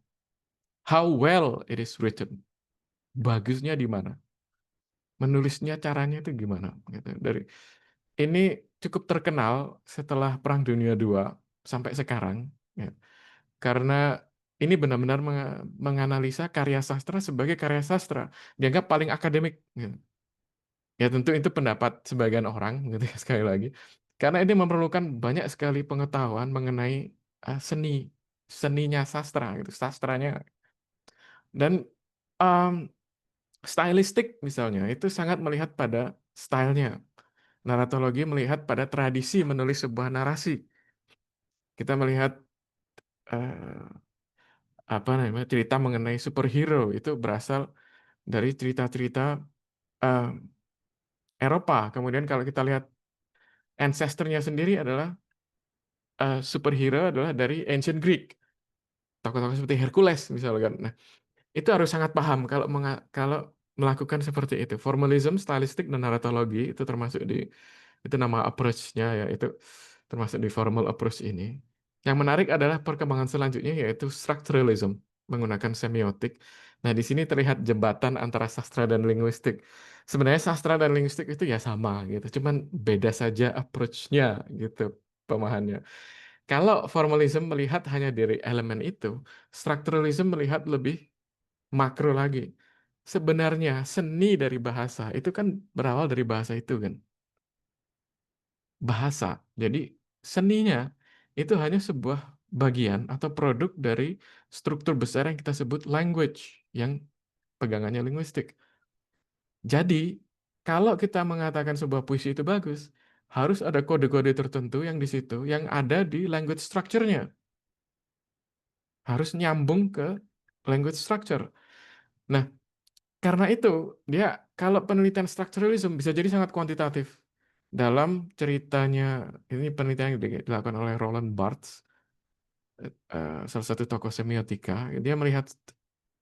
How well it is written. Bagusnya di mana? Menulisnya caranya itu gimana? Gitu. Ini cukup terkenal setelah Perang Dunia II sampai sekarang, ya. Karena ini benar-benar menganalisa karya sastra sebagai karya sastra, dianggap paling akademik. Gitu. Ya tentu itu pendapat sebagian orang, gitu ya, sekali lagi. Karena ini memerlukan banyak sekali pengetahuan mengenai seni, seninya sastra, gitu, sastranya. Dan um, stylistik misalnya, itu sangat melihat pada stylenya. Naratologi melihat pada tradisi menulis sebuah narasi. Kita melihat eh, apa namanya cerita mengenai superhero itu berasal dari cerita-cerita eh, Eropa. Kemudian kalau kita lihat ancestornya sendiri adalah superhero adalah dari ancient Greek. Tokoh-tokoh seperti Hercules misalkan. Nah, itu harus sangat paham kalau melakukan seperti itu. Formalism, stylistik, dan naratologi itu termasuk itu nama approach-nya ya, itu termasuk di formal approach ini. Yang menarik adalah perkembangan selanjutnya yaitu structuralism menggunakan semiotik. Nah, di sini terlihat jembatan antara sastra dan linguistik. Sebenarnya sastra dan linguistik itu ya sama gitu, cuman beda saja approach-nya gitu pemahamannya. Kalau formalism melihat hanya dari elemen itu, structuralism melihat lebih makro lagi. Sebenarnya seni dari bahasa itu kan berawal dari bahasa itu kan. Bahasa. Jadi seninya itu hanya sebuah bagian atau produk dari struktur besar yang kita sebut language, yang pegangannya linguistik. Jadi kalau kita mengatakan sebuah puisi itu bagus, harus ada kode-kode tertentu yang di situ yang ada di language structure-nya. Harus nyambung ke language structure. Nah, karena itu, dia kalau penelitian structuralism bisa jadi sangat kuantitatif. Dalam ceritanya, ini penelitian yang dilakukan oleh Roland Barthes, salah satu tokoh semiotika, dia melihat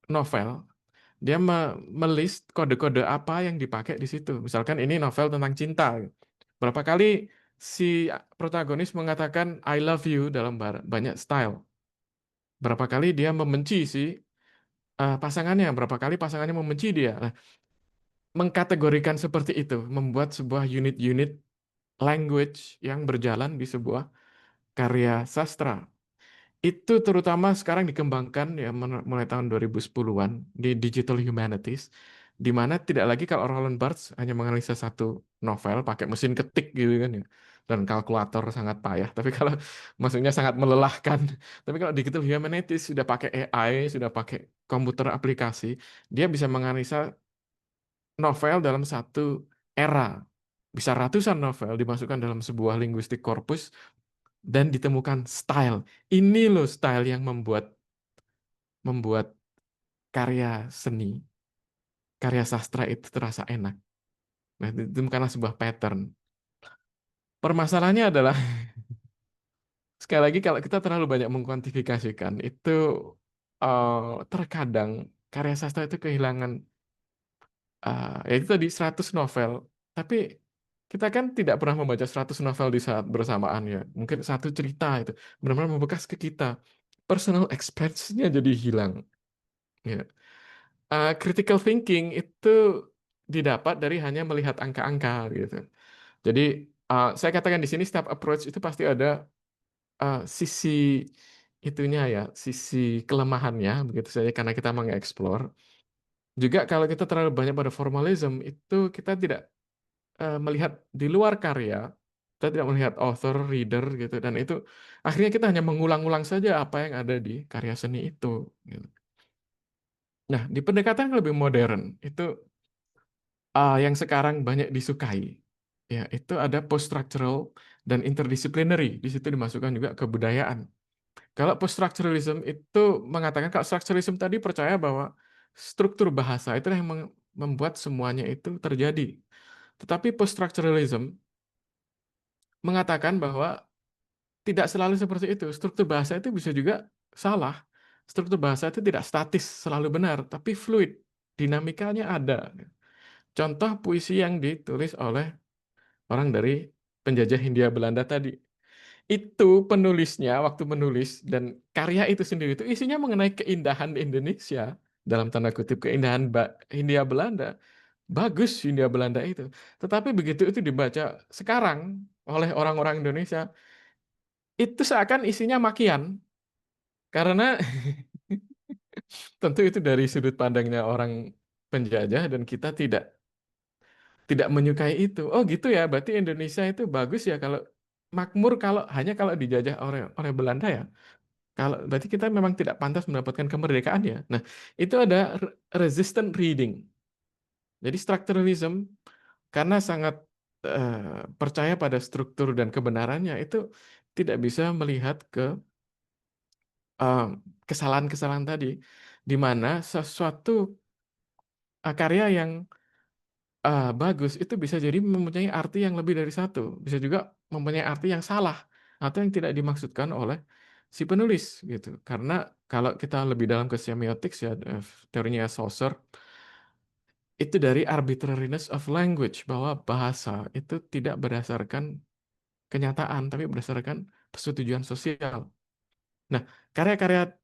novel, dia melist kode-kode apa yang dipakai di situ. Misalkan ini novel tentang cinta. Berapa kali si protagonis mengatakan I love you dalam banyak style. Berapa kali dia membenci si pasangannya, berapa kali pasangannya membenci dia. Nah, mengkategorikan seperti itu, membuat sebuah unit-unit language yang berjalan di sebuah karya sastra. Itu terutama sekarang dikembangkan ya mulai tahun 2010-an di Digital Humanities, di mana tidak lagi kalau Roland Barthes hanya menganalisa satu novel pakai mesin ketik gitu kan ya, dan kalkulator sangat payah. Tapi kalau maksudnya sangat melelahkan. Tapi kalau Digital Humanities sudah pakai AI, sudah pakai komputer aplikasi, dia bisa menganalisa novel dalam satu era. Bisa ratusan novel dimasukkan dalam sebuah linguistic corpus dan ditemukan style. Ini loh style yang membuat membuat karya seni, karya sastra itu terasa enak. Nah, itu karena sebuah pattern. Permasalahannya adalah sekali lagi kalau kita terlalu banyak mengkuantifikasikan itu eh, terkadang karya sastra itu kehilangan ya itu tadi 100 novel, tapi kita kan tidak pernah membaca 100 novel di saat bersamaan ya. Mungkin satu cerita itu benar-benar membekas ke kita. Personal experience-nya jadi hilang. Ya. Critical thinking itu didapat dari hanya melihat angka-angka gitu. Jadi saya katakan di sini setiap approach itu pasti ada sisi itunya ya, sisi kelemahannya begitu saja karena kita mengeksplor. Juga kalau kita terlalu banyak pada formalism itu kita tidak melihat di luar karya, kita tidak melihat author, reader gitu, dan itu akhirnya kita hanya mengulang-ulang saja apa yang ada di karya seni itu. Gitu. Nah, di pendekatan yang lebih modern itu yang sekarang banyak disukai, ya itu ada post-structural dan interdisciplinary. Di situ dimasukkan juga kebudayaan. Kalau post-structuralism itu mengatakan kalau structuralism tadi percaya bahwa struktur bahasa itu yang membuat semuanya itu terjadi. Tetapi post-structuralism mengatakan bahwa tidak selalu seperti itu. Struktur bahasa itu bisa juga salah. Struktur bahasa itu tidak statis selalu benar, tapi fluid. Dinamikanya ada. Contoh puisi yang ditulis oleh orang dari penjajah Hindia Belanda tadi. Itu penulisnya waktu menulis dan karya itu sendiri itu isinya mengenai keindahan Indonesia, dalam tanda kutip keindahan Hindia Belanda. Bagus Hindia Belanda itu. Tetapi begitu itu dibaca sekarang oleh orang-orang Indonesia, itu seakan isinya makian. Karena tentu itu dari sudut pandangnya orang penjajah dan kita tidak menyukai itu. Oh gitu ya, berarti Indonesia itu bagus ya kalau makmur kalau hanya kalau dijajah oleh oleh Belanda ya. Kalau berarti kita memang tidak pantas mendapatkan kemerdekaan ya. Nah, itu ada resistant reading. Jadi structuralism karena sangat percaya pada struktur dan kebenarannya itu tidak bisa melihat ke eh, kesalahan-kesalahan tadi, di mana sesuatu karya yang bagus itu bisa jadi mempunyai arti yang lebih dari satu, bisa juga mempunyai arti yang salah atau yang tidak dimaksudkan oleh si penulis gitu. Karena kalau kita lebih dalam ke semiotics ya, teorinya Saussure, itu dari arbitrariness of language bahwa bahasa itu tidak berdasarkan kenyataan tapi berdasarkan persetujuan sosial. Nah, karya-karya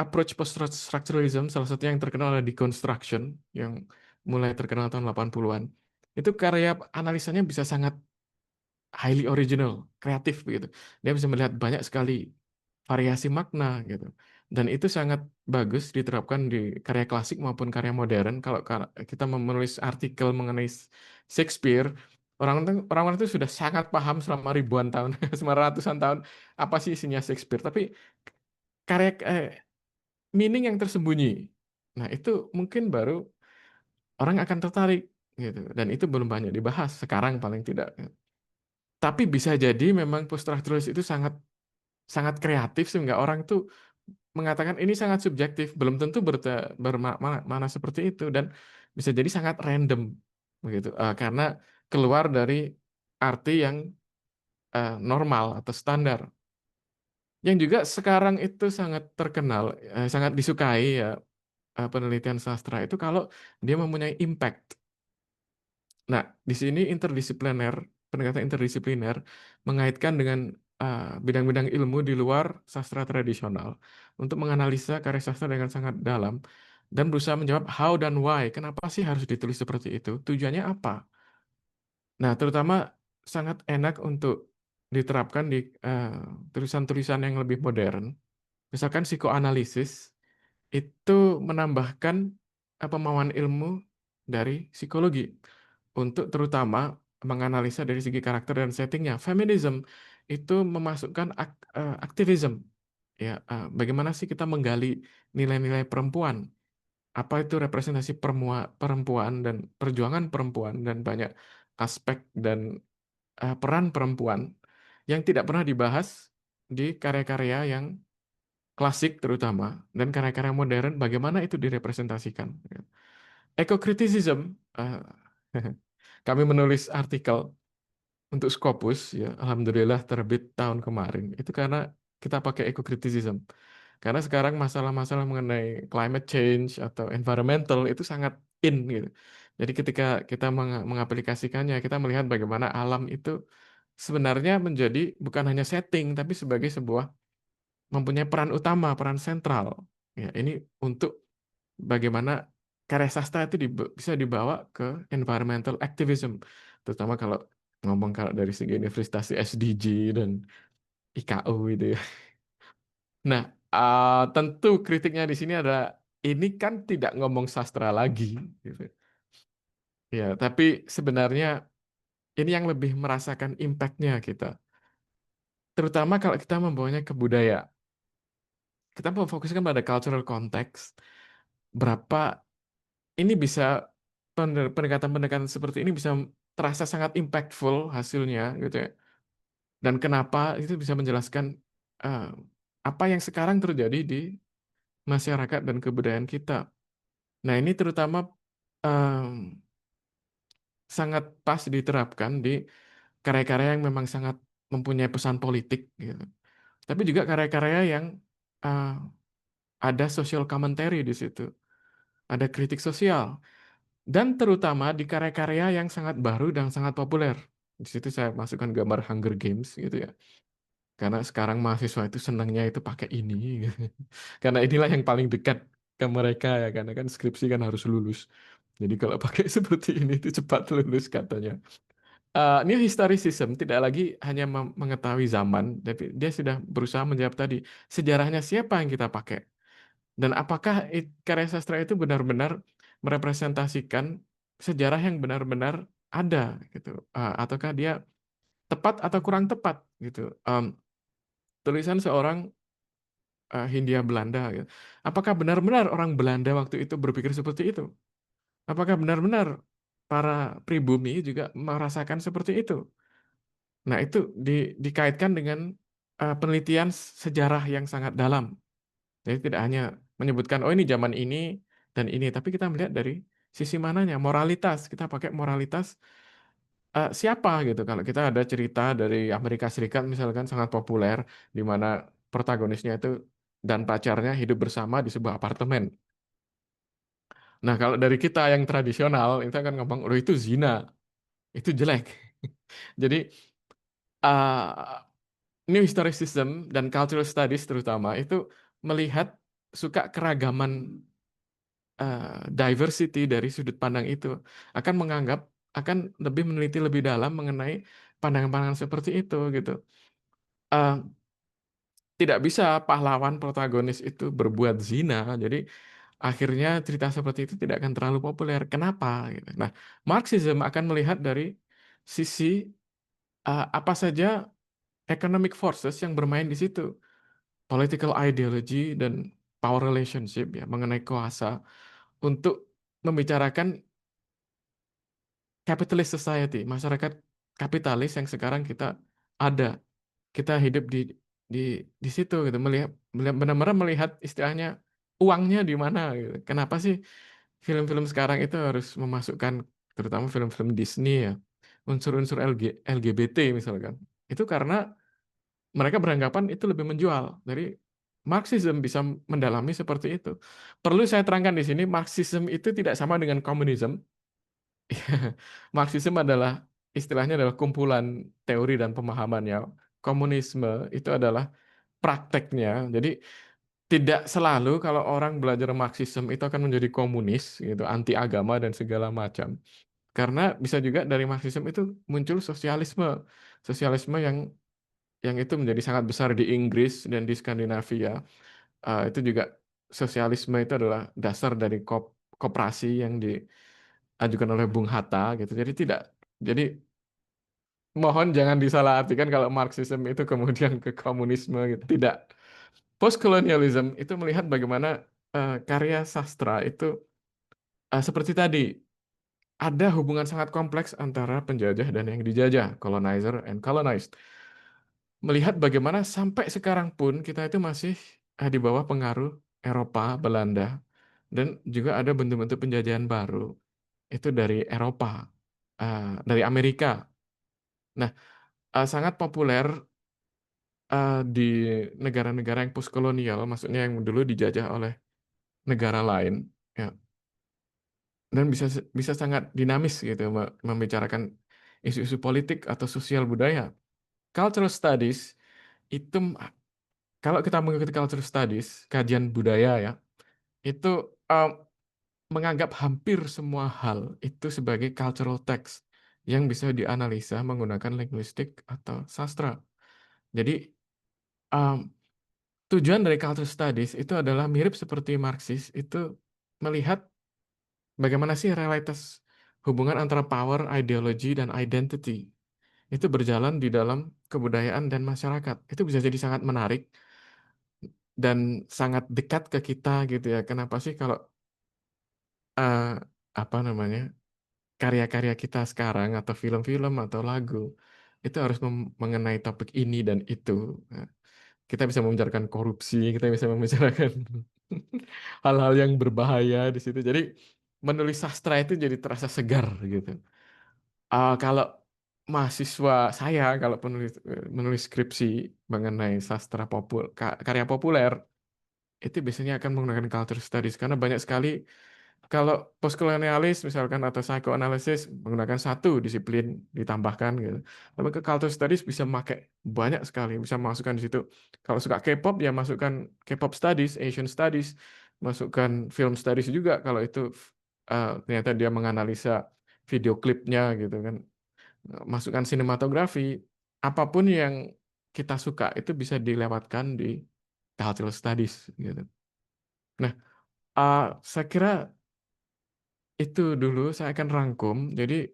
approach post-structuralism, salah satu yang terkenal adalah Deconstruction, yang mulai terkenal tahun 80-an. Itu karya analisanya bisa sangat highly original, kreatif begitu. Dia bisa melihat banyak sekali variasi makna gitu. Dan itu sangat bagus diterapkan di karya klasik maupun karya modern. Kalau kita menulis artikel mengenai Shakespeare, orang-orang itu sudah sangat paham selama ribuan tahun, selama ratusan tahun apa sih isinya Shakespeare. Tapi karya meaning yang tersembunyi. Nah, itu mungkin baru orang akan tertarik gitu. Dan itu belum banyak dibahas sekarang paling tidak. Tapi bisa jadi memang post-structuralis itu sangat sangat kreatif sehingga orang tuh mengatakan ini sangat subjektif, belum tentu bermakna seperti itu dan bisa jadi sangat random begitu. Karena keluar dari arti yang normal atau standar. Yang juga sekarang itu sangat terkenal, sangat disukai ya penelitian sastra itu kalau dia mempunyai impact. Nah, di sini pendekatan interdisipliner mengaitkan dengan bidang-bidang ilmu di luar sastra tradisional untuk menganalisa karya sastra dengan sangat dalam dan berusaha menjawab how dan why. Kenapa sih harus ditulis seperti itu? Tujuannya apa? Nah, terutama sangat enak untuk diterapkan di tulisan-tulisan yang lebih modern. Misalkan psikoanalisis itu menambahkan pemahaman ilmu dari psikologi untuk terutama menganalisa dari segi karakter dan settingnya. Feminism itu memasukkan aktivism, ya, bagaimana sih kita menggali nilai-nilai perempuan, apa itu representasi perempuan dan perjuangan perempuan dan banyak aspek dan peran perempuan yang tidak pernah dibahas di karya-karya yang klasik terutama dan karya-karya modern, bagaimana itu direpresentasikan. Eco-criticism, eh, kami menulis artikel untuk Scopus, ya, alhamdulillah terbit tahun kemarin. Itu karena kita pakai eco-criticism. Karena sekarang masalah-masalah mengenai climate change atau environmental itu sangat in gitu. Jadi ketika kita mengaplikasikannya, kita melihat bagaimana alam itu sebenarnya menjadi bukan hanya setting, tapi sebagai sebuah mempunyai peran utama, peran sentral. Ya, ini untuk bagaimana karya sastra itu bisa dibawa ke environmental activism, terutama kalau ngomong kalau dari segi investasi SDG dan IKU itu ya. Nah, tentu kritiknya di sini adalah ini kan tidak ngomong sastra lagi, gitu. Ya, tapi sebenarnya ini yang lebih merasakan impact-nya kita, terutama kalau kita membawanya ke budaya. Kita memfokuskan pada cultural context, berapa ini bisa pendekatan-pendekatan seperti ini bisa terasa sangat impactful hasilnya gitu ya. Dan kenapa itu bisa menjelaskan eh, apa yang sekarang terjadi di masyarakat dan kebudayaan kita. Nah, ini terutama em, sangat pas diterapkan di karya-karya yang memang sangat mempunyai pesan politik gitu. Tapi juga karya-karya yang eh, ada social commentary di situ, ada kritik sosial. Dan terutama di karya-karya yang sangat baru dan sangat populer. Di situ saya masukkan gambar Hunger Games gitu ya. Karena sekarang mahasiswa itu senangnya itu pakai ini, gitu. Karena inilah yang paling dekat ke mereka ya. Karena kan skripsi kan harus lulus. Jadi kalau pakai seperti ini itu cepat lulus katanya. New historicism tidak lagi hanya mengetahui zaman, tapi dia sudah berusaha menjawab tadi sejarahnya siapa yang kita pakai. Dan apakah karya sastra itu benar-benar merepresentasikan sejarah yang benar-benar ada gitu, ataukah dia tepat atau kurang tepat gitu. Tulisan seorang Hindia Belanda gitu. Apakah benar-benar orang Belanda waktu itu berpikir seperti itu? Apakah benar-benar para pribumi juga merasakan seperti itu? Nah, itu dikaitkan dengan penelitian sejarah yang sangat dalam. Jadi tidak hanya menyebutkan, oh ini zaman ini dan ini, tapi kita melihat dari sisi mananya, moralitas. Kita pakai moralitas siapa gitu. Kalau kita ada cerita dari Amerika Serikat misalkan sangat populer, di mana protagonisnya itu dan pacarnya hidup bersama di sebuah apartemen. Nah, kalau dari kita yang tradisional, itu akan ngomong, oh itu zina, itu jelek. Jadi, uh, New Historicism dan Cultural Studies terutama itu melihat suka keragaman diversity dari sudut pandang itu, akan menganggap akan lebih meneliti lebih dalam mengenai pandangan-pandangan seperti itu gitu. Eh, Tidak bisa pahlawan protagonis itu berbuat zina, jadi akhirnya cerita seperti itu tidak akan terlalu populer. Kenapa? Gitu. Nah, Marxism akan melihat dari sisi apa saja economic forces yang bermain di situ, political ideology dan power relationship ya mengenai kuasa untuk membicarakan capitalist society, masyarakat kapitalis yang sekarang kita ada, kita hidup di di situ gitu, melihat benar-benar melihat istilahnya uangnya di mana gitu. Kenapa sih film-film sekarang itu harus memasukkan, terutama film-film Disney ya, unsur-unsur LGBT misalkan. Itu karena mereka beranggapan itu lebih menjual. Dari Marxism bisa mendalami seperti itu. Perlu saya terangkan di sini, Marxism itu tidak sama dengan komunisme. Marxisme adalah istilahnya adalah kumpulan teori dan pemahamannya. Komunisme itu adalah prakteknya. Jadi tidak selalu kalau orang belajar Marxisme itu akan menjadi komunis gitu, anti agama dan segala macam. Karena bisa juga dari Marxisme itu muncul sosialisme, sosialisme yang itu menjadi sangat besar di Inggris dan di Skandinavia. Itu juga sosialisme itu adalah dasar dari koperasi yang diajukan oleh Bung Hatta gitu. Jadi mohon jangan disalahartikan kalau Marxisme itu kemudian ke komunisme gitu. Tidak. Postkolonialism itu melihat bagaimana karya sastra itu seperti tadi ada hubungan sangat kompleks antara penjajah dan yang dijajah, colonizer and colonized. Melihat bagaimana sampai sekarang pun kita itu masih di bawah pengaruh Eropa, Belanda, dan juga ada bentuk-bentuk penjajahan baru itu dari Eropa, dari Amerika. Nah, sangat populer di negara-negara yang postkolonial, maksudnya yang dulu dijajah oleh negara lain, ya, dan bisa sangat dinamis gitu membicarakan isu-isu politik atau sosial budaya. Cultural studies itu kalau kita mengikuti cultural studies, kajian budaya ya, itu um, menganggap hampir semua hal itu sebagai cultural text yang bisa dianalisa menggunakan linguistik atau sastra. Jadi um, tujuan dari cultural studies itu adalah mirip seperti Marxis, itu melihat bagaimana sih realitas hubungan antara power, ideologi, dan identity itu berjalan di dalam kebudayaan dan masyarakat. Itu bisa jadi sangat menarik dan sangat dekat ke kita gitu ya. Kenapa sih kalau eh, apa namanya karya-karya kita sekarang atau film-film atau lagu itu harus mengenai topik ini dan itu. Nah, kita bisa membicarakan korupsi, kita bisa membicarakan hal-hal yang berbahaya di situ. Jadi menulis sastra itu jadi terasa segar gitu. Kalau mahasiswa saya kalau menulis skripsi mengenai sastra karya populer itu biasanya akan menggunakan culture studies karena banyak sekali kalau postkolonialis misalkan atau psychoanalysis menggunakan satu disiplin ditambahkan gitu. Tapi ke culture studies bisa pakai banyak sekali, bisa masukkan di situ. Kalau suka K-pop ya masukkan K-pop studies, Asian studies, masukkan film studies juga kalau itu ternyata dia menganalisa video klipnya gitu kan. Masukkan sinematografi, apapun yang kita suka itu bisa dilewatkan di cultural studies gitu. Nah, saya kira itu dulu saya akan rangkum. Jadi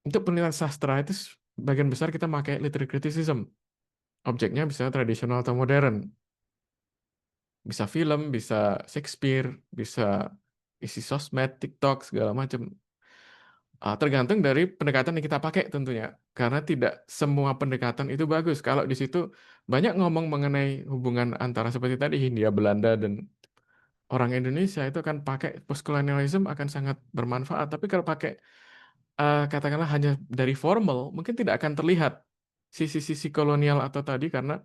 untuk penelitian sastra itu bagian besar kita pakai literary criticism. Objeknya bisa tradisional atau modern. Bisa film, bisa Shakespeare, bisa isi sosmed, TikTok, segala macam. Tergantung dari pendekatan yang kita pakai tentunya. Karena tidak semua pendekatan itu bagus. Kalau di situ banyak ngomong mengenai hubungan antara seperti tadi Hindia Belanda dan orang Indonesia itu akan pakai postkolonialisme akan sangat bermanfaat. Tapi kalau pakai katakanlah hanya dari formal, mungkin tidak akan terlihat sisi-sisi kolonial atau tadi karena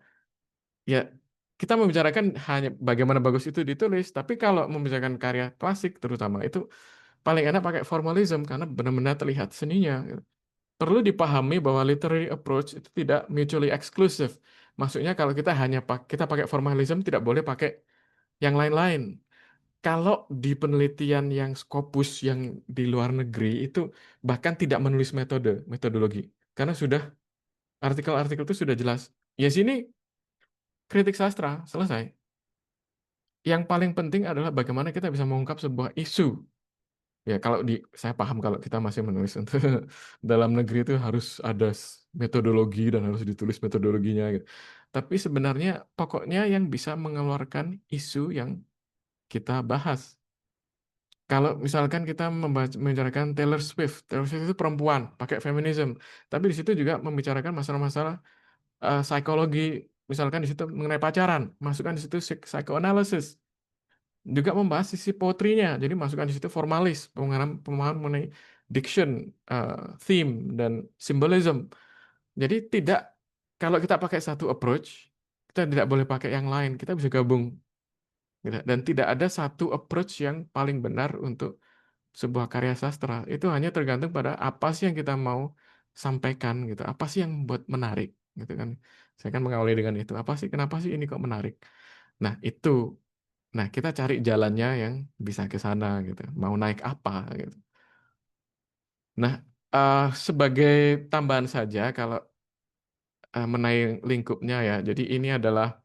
ya kita membicarakan hanya bagaimana bagus itu ditulis, tapi kalau membicarakan karya klasik terutama itu paling enak pakai formalism karena benar-benar terlihat seninya. Perlu dipahami bahwa literary approach itu tidak mutually exclusive. Maksudnya kalau kita hanya kita pakai formalism tidak boleh pakai yang lain-lain. Kalau di penelitian yang Scopus yang di luar negeri itu bahkan tidak menulis metodologi karena sudah artikel-artikel itu sudah jelas. Ya sini kritik sastra selesai. Yang paling penting adalah bagaimana kita bisa mengungkap sebuah isu. Ya kalau saya paham kalau kita masih menulis untuk dalam negeri itu harus ada metodologi dan harus ditulis metodologinya gitu. Tapi sebenarnya pokoknya yang bisa mengeluarkan isu yang kita bahas. Kalau misalkan kita membicarakan Taylor Swift itu perempuan, pakai feminisme, tapi di situ juga membicarakan masalah-masalah psikologi, misalkan di situ mengenai pacaran, masukkan di situ psychoanalysis, juga membahas sisi poetry-nya, jadi masukkan di situ formalis, pemahaman mengenai diction, theme, dan symbolism. Jadi kalau kita pakai satu approach, kita tidak boleh pakai yang lain, kita bisa gabung. Gitu. Dan tidak ada satu approach yang paling benar untuk sebuah karya sastra. Itu hanya tergantung pada apa sih yang kita mau sampaikan gitu. Apa sih yang membuat menarik gitu kan. Saya kan mengawali dengan itu. Kenapa sih ini kok menarik? Nah, itu. Nah, kita cari jalannya yang bisa ke sana gitu. Mau naik apa gitu. Nah, sebagai tambahan saja kalau menaik lingkupnya ya. Jadi ini adalah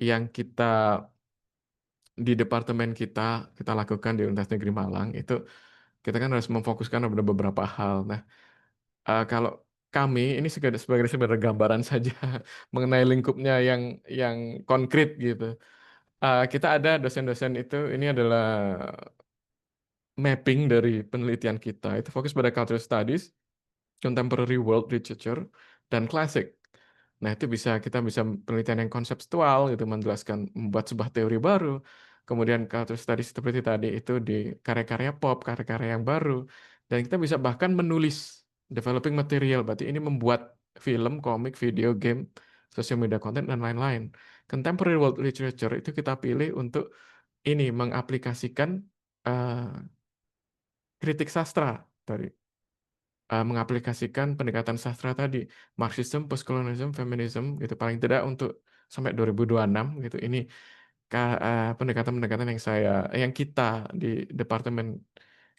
yang di departemen kita lakukan di Universitas Negeri Malang itu kita kan harus memfokuskan pada beberapa hal. Nah, kalau kami ini sebagai gambaran saja mengenai lingkupnya yang konkret gitu. Kita ada dosen-dosen itu ini adalah mapping dari penelitian kita itu fokus pada cultural studies, contemporary world literature, dan classic. Nah, itu kita bisa penelitian yang konseptual gitu menjelaskan membuat sebuah teori baru. Kemudian cultural studies seperti tadi itu di karya-karya pop, karya-karya yang baru. Dan kita bisa bahkan menulis developing material. Berarti ini membuat film, komik, video game, social media content dan lain-lain. Contemporary world literature itu kita pilih untuk ini mengaplikasikan eh, kritik sastra dari mengaplikasikan pendekatan sastra tadi, Marxism, postkolonialism, feminism gitu paling tidak untuk sampai 2026 gitu. Ini pendekatan-pendekatan yang kita di departemen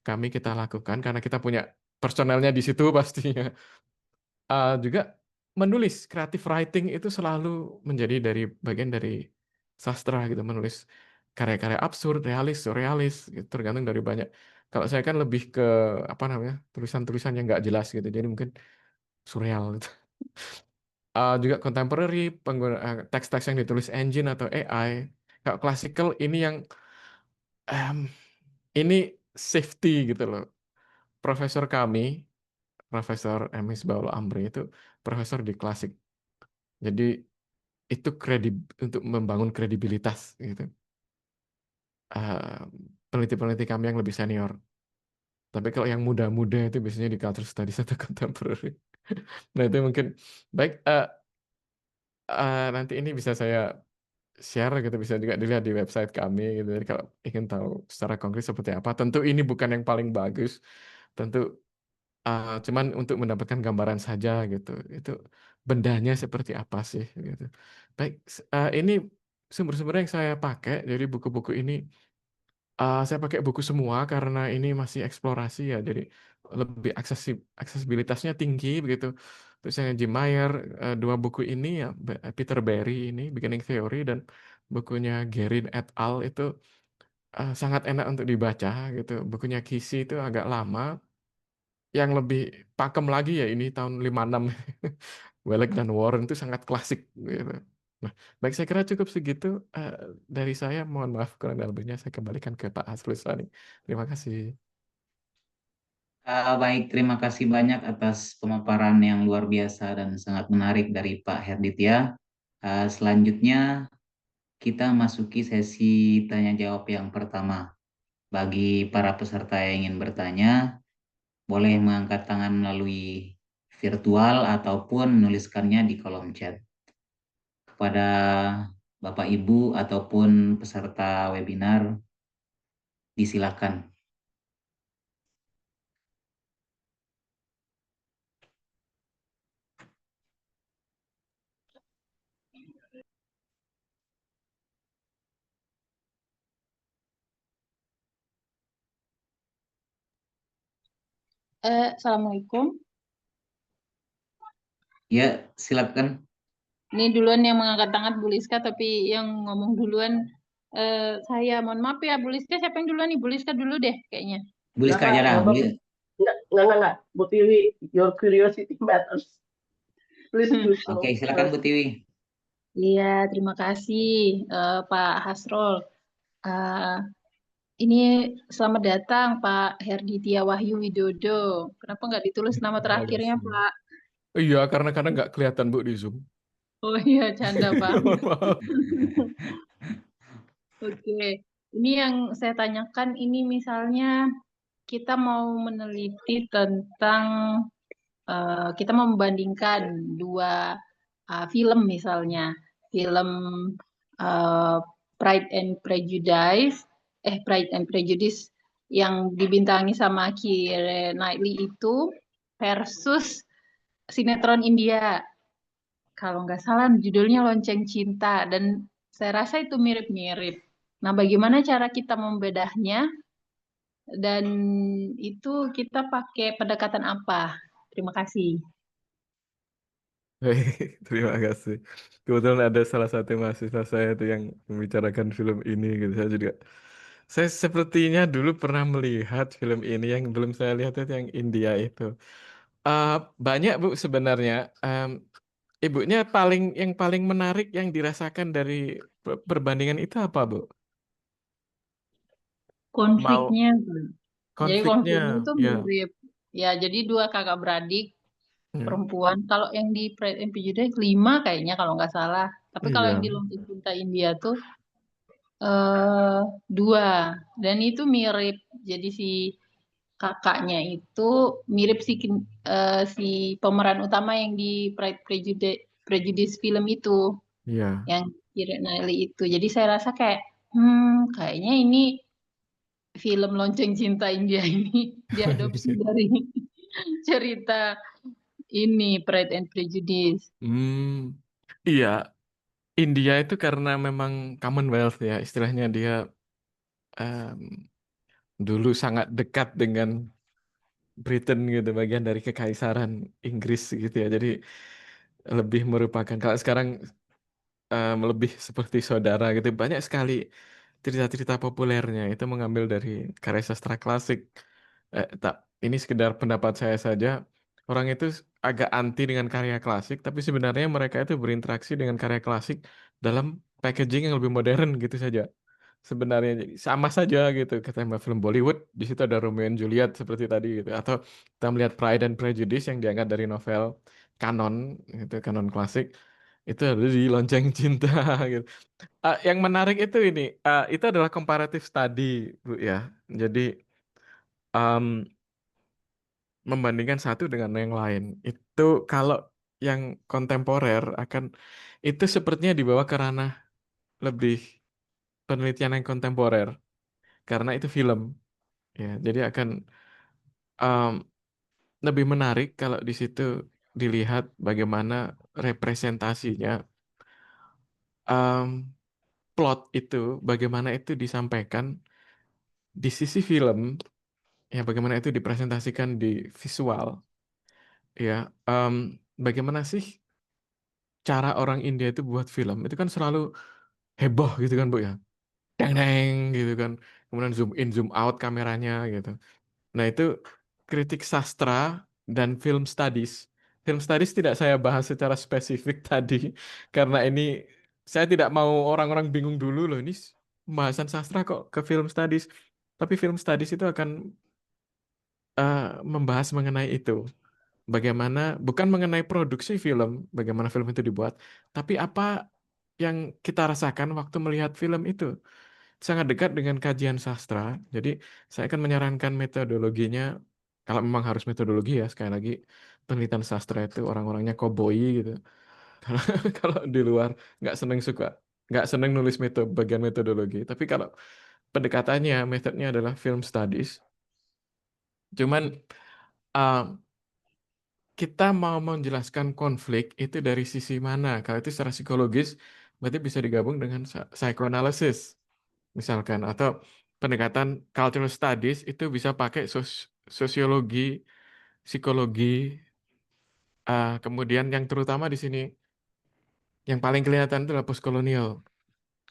kami kita lakukan karena kita punya personelnya di situ pastinya. Juga menulis creative writing itu selalu menjadi bagian dari sastra gitu, menulis karya-karya absurd, realis, surrealis, gitu, tergantung dari banyak. Kalau saya kan lebih ke apa namanya tulisan-tulisan yang nggak jelas gitu, jadi mungkin surreal gitu. Juga contemporary teks-teks yang ditulis engine atau AI. Kalau classical ini yang em, ini safety gitu loh. Profesor kami, Profesor Emis Baul Amri itu profesor di klasik. Jadi itu untuk membangun kredibilitas gitu. Eh, Peneliti-peneliti kami yang lebih senior. Tapi kalau yang muda-muda itu biasanya di cultural studies atau contemporary. Nah itu mungkin baik. Nanti ini bisa saya share gitu, bisa juga dilihat di website kami gitu. Jadi kalau ingin tahu secara konkret seperti apa, tentu ini bukan yang paling bagus. Tentu cuman untuk mendapatkan gambaran saja gitu. Itu bendanya seperti apa sih gitu. Baik, ini sumber-sumber yang saya pakai. Jadi buku-buku ini saya pakai buku semua karena ini masih eksplorasi ya. Jadi lebih aksesibilitasnya tinggi begitu. Terus yang Jim Mayer, dua buku ini ya Peter Berry ini Beginning Theory dan bukunya Gerin et al. Itu sangat enak untuk dibaca gitu. Bukunya Kisi itu agak lama. Yang lebih pakem lagi ya ini tahun 56 Welek dan Warren itu sangat klasik gitu. Nah, baik saya kira cukup segitu eh, dari saya. Mohon maaf kurang dan lebihnya saya kembalikan ke Pak Asrul. Terima kasih. Baik, terima kasih banyak atas pemaparan yang luar biasa dan sangat menarik dari Pak Herditya. Selanjutnya kita masuki sesi tanya jawab yang pertama. Bagi para peserta yang ingin bertanya, boleh mengangkat tangan melalui virtual ataupun menuliskannya di kolom chat. Kepada Bapak Ibu ataupun peserta webinar, disilakan. Assalamualaikum. Ya, silakan. Ini duluan yang mengangkat tangan Bu Liska, tapi yang ngomong duluan saya. Mohon maaf ya, Bu Liska. Siapa yang duluan nih? Bu Liska dulu deh kayaknya. Bu Liska aja lah. Enggak. Bu Tiwi, your curiosity matters. Please do so. Oke, silakan Bu Tiwi. Iya, terima kasih Pak Hasrul. Ini selamat datang Pak Herditya Wahyu Widodo. Kenapa nggak ditulis nama Terima terakhirnya, kasih. Pak? Iya, karena kadang nggak kelihatan Bu di Zoom. Oh iya, canda Pak. Maaf. Oke, ini yang saya tanyakan ini misalnya kita mau meneliti tentang kita mau membandingkan dua film misalnya, film uh, Pride and Prejudice yang dibintangi sama Keira Knightley itu versus sinetron India. Kalau nggak salah judulnya Lonceng Cinta, dan Saya rasa itu mirip-mirip. Nah, bagaimana cara kita membedahnya dan itu kita pakai pendekatan apa? Terima kasih. Terima kasih. Kebetulan ada salah satu mahasiswa saya itu yang membicarakan film ini gitu. Saya sepertinya dulu pernah melihat film ini yang belum saya lihat itu yang India itu. Eh, Banyak Bu sebenarnya. Ibunya yang paling menarik yang dirasakan dari perbandingan itu apa Bu? Mau Konfliknya. Jadi konfliknya, konfliknya itu ya, mirip. Ya, jadi dua kakak beradik ya, perempuan. Kalau yang di Pride and Prejudice 5 kayaknya kalau nggak salah. Tapi kalau yang iya, di Lonceng Cinta India tuh eh dua. Dan itu mirip. Jadi si kakaknya itu mirip si pemeran utama yang di Prejudice film itu, iya. yang Keira Knightley itu. Jadi saya rasa kayak, kayaknya ini film Lonceng Cinta India ini diadopsi dari cerita ini Pride and Prejudice. Hmm, iya. India itu karena memang Commonwealth ya, istilahnya dia em, dulu sangat dekat dengan Britain gitu, bagian dari kekaisaran Inggris gitu ya. Jadi lebih merupakan kalau sekarang lebih seperti saudara gitu. Banyak sekali cerita-cerita populernya itu mengambil dari karya sastra klasik. Tak, ini sekedar pendapat saya saja. Orang itu agak anti dengan karya klasik, tapi sebenarnya mereka itu berinteraksi dengan karya klasik dalam packaging yang lebih modern gitu saja. Sebenarnya jadi sama saja gitu. Kita film Bollywood, di situ ada Romeo and Juliet seperti tadi gitu. Atau kita melihat Pride and Prejudice yang diangkat dari novel kanon, gitu, kanon klasik. Itu ada di Lonceng Cinta gitu. Yang menarik itu ini, itu adalah comparative study, Bu ya. Jadi em, membandingkan satu dengan yang lain. Itu kalau yang kontemporer akan itu sepertinya dibawa ke ranah lebih penelitian yang kontemporer karena itu film ya. Jadi akan em, lebih menarik kalau di situ dilihat bagaimana representasinya, em, plot itu, bagaimana itu disampaikan di sisi film, ya bagaimana itu dipresentasikan di visual, ya. em, Bagaimana sih cara orang India itu buat film? Itu kan selalu heboh gitu kan Bu ya, deng deng gitu kan, kemudian zoom in zoom out kameranya gitu. Nah itu kritik sastra dan film studies. Film studies tidak saya bahas secara spesifik tadi karena ini saya tidak mau orang-orang bingung dulu loh ini pembahasan sastra kok ke film studies. Tapi film studies itu akan eh, membahas mengenai itu. Bagaimana, bukan mengenai produksi film, bagaimana film itu dibuat, tapi apa yang kita rasakan waktu melihat film itu. Sangat dekat dengan kajian sastra. Jadi saya akan menyarankan metodologinya, kalau memang harus metodologi ya, sekali lagi penelitian sastra itu orang-orangnya koboi gitu. Kalau kalau di luar suka, nggak seneng nulis bagian metodologi. Tapi kalau pendekatannya, metodenya adalah film studies. Cuman uh, kita mau menjelaskan konflik itu dari sisi mana? Kalau itu secara psikologis, berarti bisa digabung dengan psychoanalysis, misalkan, atau pendekatan cultural studies itu bisa pakai sosiologi, psikologi, kemudian yang terutama di sini yang paling kelihatan adalah postkolonial,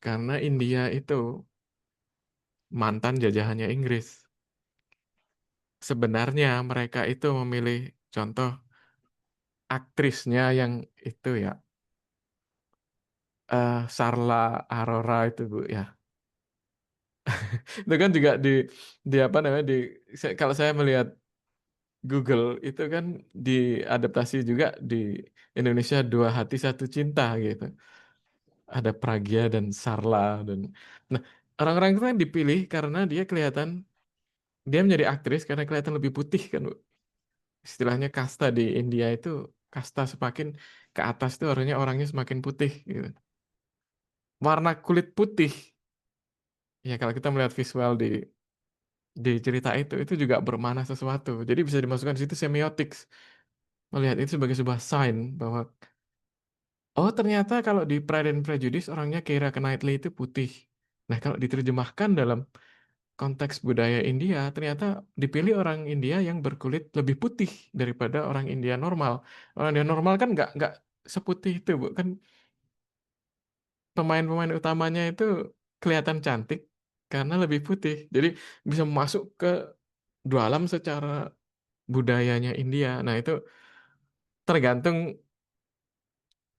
karena India itu mantan jajahannya Inggris. Sebenarnya mereka itu memilih contoh aktrisnya yang itu ya, Sarla Arora itu Bu ya. Itu kan juga di apa namanya kalau saya melihat Google itu kan diadaptasi juga di Indonesia Dua Hati Satu Cinta gitu. Ada Pragya dan Sarla dan nah orang-orang itu kan dipilih karena dia menjadi aktris karena kelihatan lebih putih kan Bu. Istilahnya kasta di India itu kasta semakin ke atas itu orangnya semakin putih gitu. Warna kulit putih ya kalau kita melihat visual di cerita itu juga bermakna sesuatu. Jadi bisa dimasukkan di situ semiotics, melihat itu sebagai sebuah sign bahwa oh ternyata kalau di Pride and Prejudice orangnya Keira Knightley itu putih. Nah kalau diterjemahkan dalam konteks budaya India, ternyata dipilih orang India yang berkulit lebih putih daripada orang India normal. Orang India normal kan nggak seputih itu, Bu. Kan pemain-pemain utamanya itu kelihatan cantik karena lebih putih. Jadi bisa masuk ke dalam secara budayanya India. Nah, itu tergantung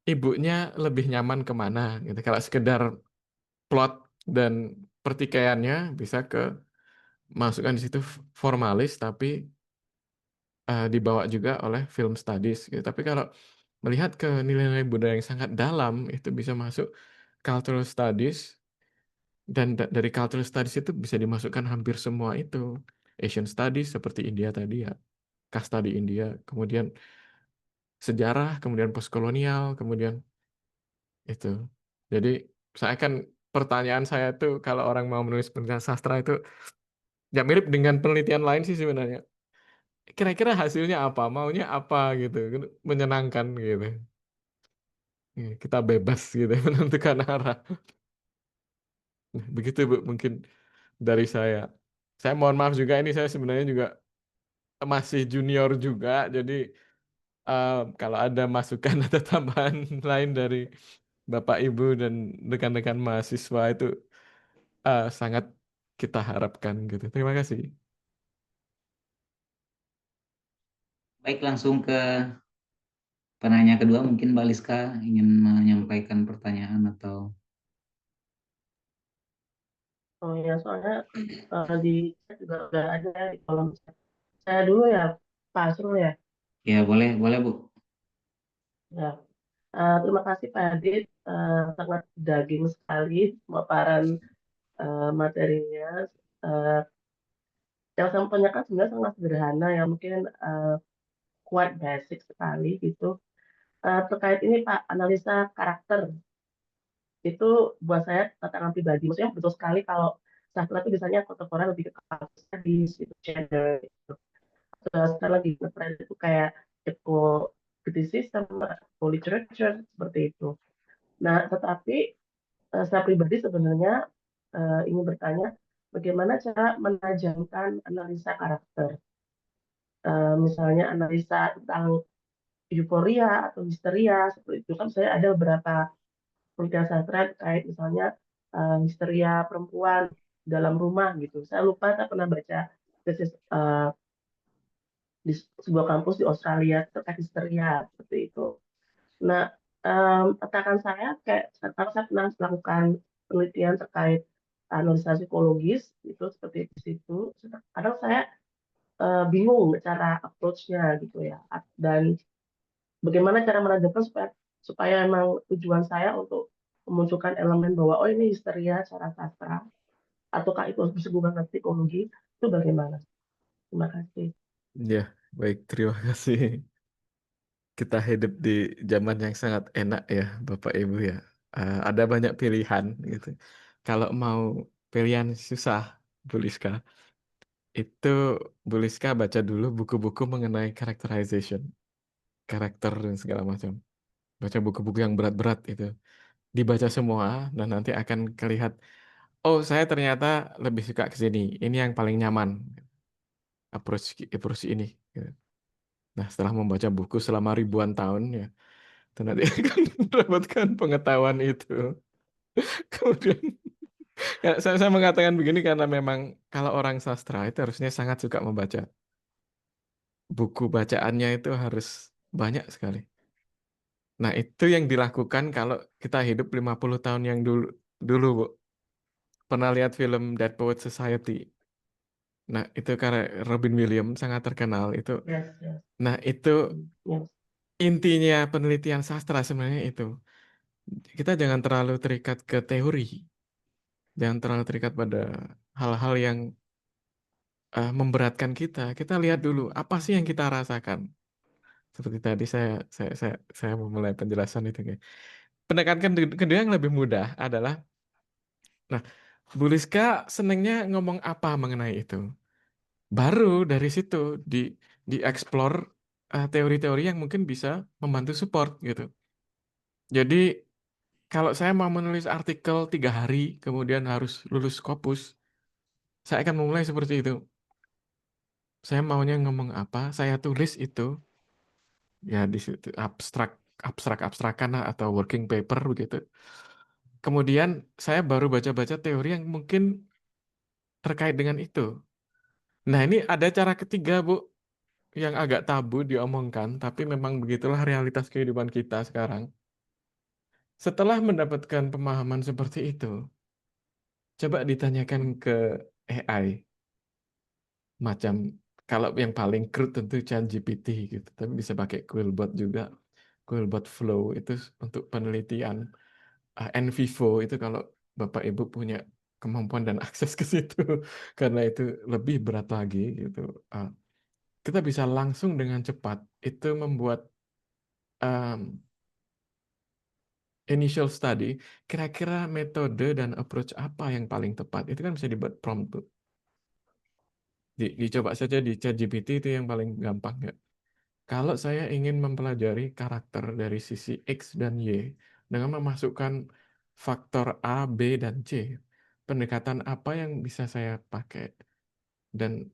ibunya lebih nyaman kemana gitu. Kalau sekedar plot dan pertikaiannya bisa ke masukkan di situ formalis, tapi dibawa juga oleh film studies gitu. Tapi kalau melihat ke nilai-nilai budaya yang sangat dalam, itu bisa masuk cultural studies. Dan dari cultural studies itu bisa dimasukkan hampir semua itu. Asian studies seperti India tadi ya, kasta di India, kemudian sejarah, kemudian postkolonial, kemudian itu. Jadi saya kan pertanyaan saya tuh kalau orang mau menulis penelitian sastra itu ya mirip dengan penelitian lain sih sebenarnya. Kira-kira hasilnya apa, maunya apa gitu, menyenangkan gitu. Kita bebas gitu menentukan arah. Begitu Bu, mungkin dari saya. Saya mohon maaf juga ini saya sebenarnya juga masih junior juga, jadi kalau ada masukan atau tambahan lain dari Bapak Ibu dan rekan-rekan mahasiswa itu sangat kita harapkan gitu. Terima kasih. Baik, langsung ke penanya kedua, mungkin Mbak Liska ingin menyampaikan pertanyaan atau Oh ya, soalnya di chat juga udah ada di kolom chat. Saya dulu ya, Pak Asrul ya. ya boleh boleh Bu. Ya. Terima kasih Pak Adit, sangat daging sekali pemaparan materinya. Eh, yang saya mau tanyakan sebenarnya sangat sederhana, yang mungkin quite basic sekali gitu. Terkait ini Pak, analisa karakter itu buat saya tantangan pribadi. Maksudnya betul sekali kalau sastra itu biasanya kontemporer lebih ke kasus studies, gitu, gender, gitu. Sekarang lagi ngetren itu kayak eco criticism, eco literature, seperti itu. Nah, tetapi saya pribadi sebenarnya ingin bertanya bagaimana cara menajamkan analisa karakter. Misalnya analisa tentang euforia atau histeria, seperti itu kan saya ada beberapa penelitian sastra terkait misalnya histeria perempuan dalam rumah gitu. Saya lupa saya pernah baca tesis di sebuah kampus di Australia terkait histeria seperti itu. Nah, katakan saya kayak sekarang saya pernah melakukan penelitian terkait analisa psikologis itu seperti di situ. Kadang saya bingung cara approach-nya gitu ya. Dan bagaimana cara menajamkan supaya supaya memang tujuan saya untuk memunculkan elemen bahwa oh ini histeria secara sastra ataukah itu harus disebut dengan psikologi itu bagaimana? Terima kasih. Ya, baik, terima kasih. Kita hidup di zaman yang sangat enak ya, Bapak Ibu ya. Ada banyak pilihan gitu. Kalau mau pilihan susah, Bu Liska, itu Bu Liska baca dulu buku-buku mengenai characterization, karakter dan segala macam. Baca buku-buku yang berat-berat itu. Dibaca semua dan nanti akan kelihatan, oh saya ternyata lebih suka ke sini. Ini yang paling nyaman, approach approach ini. Gitu. Nah, setelah membaca buku selama ribuan tahun ya, dan nanti akan mendapatkan pengetahuan itu. Kemudian, ya, saya mengatakan begini karena memang kalau orang sastra itu harusnya sangat suka membaca. Buku bacaannya itu harus banyak sekali. Nah, itu yang dilakukan kalau kita hidup 50 tahun yang dulu, Bu. Pernah lihat film Dead Poets Society? Nah, itu karena Robin Williams sangat terkenal itu. Yes, yes, Nah, itu yes. intinya penelitian sastra sebenarnya itu. Kita jangan terlalu terikat ke teori, jangan terlalu terikat pada hal-hal yang memberatkan kita. Kita lihat dulu apa sih yang kita rasakan. Seperti tadi saya memulai penjelasan itu. Pendekatan kedua yang lebih mudah adalah, nah, Bu Liska senengnya ngomong apa mengenai itu? Baru dari situ di explore teori-teori yang mungkin bisa membantu support gitu. Jadi kalau saya mau menulis artikel 3 hari, kemudian harus lulus Scopus, saya akan memulai seperti itu. Saya maunya ngomong apa, saya tulis itu, ya di situ abstrak-abstrakan lah, atau working paper begitu. Kemudian saya baru baca-baca teori yang mungkin terkait dengan itu. Nah, ini ada cara ketiga, Bu, yang agak tabu diomongkan, tapi memang begitulah realitas kehidupan kita sekarang. Setelah mendapatkan pemahaman seperti itu, coba ditanyakan ke AI. Macam kalau yang paling crude tentu ChatGPT gitu, tapi bisa pakai Quillbot juga. Quillbot Flow itu untuk penelitian. NVivo itu kalau Bapak Ibu punya kemampuan dan akses ke situ, karena itu lebih berat lagi gitu. Kita bisa langsung dengan cepat itu membuat initial study, kira-kira metode dan approach apa yang paling tepat. Itu kan bisa dibuat prompt tuh. Dicoba saja di ChatGPT, itu yang paling gampang ya. Kalau saya ingin mempelajari karakter dari sisi X dan Y dengan memasukkan faktor A, B, dan C, pendekatan apa yang bisa saya pakai dan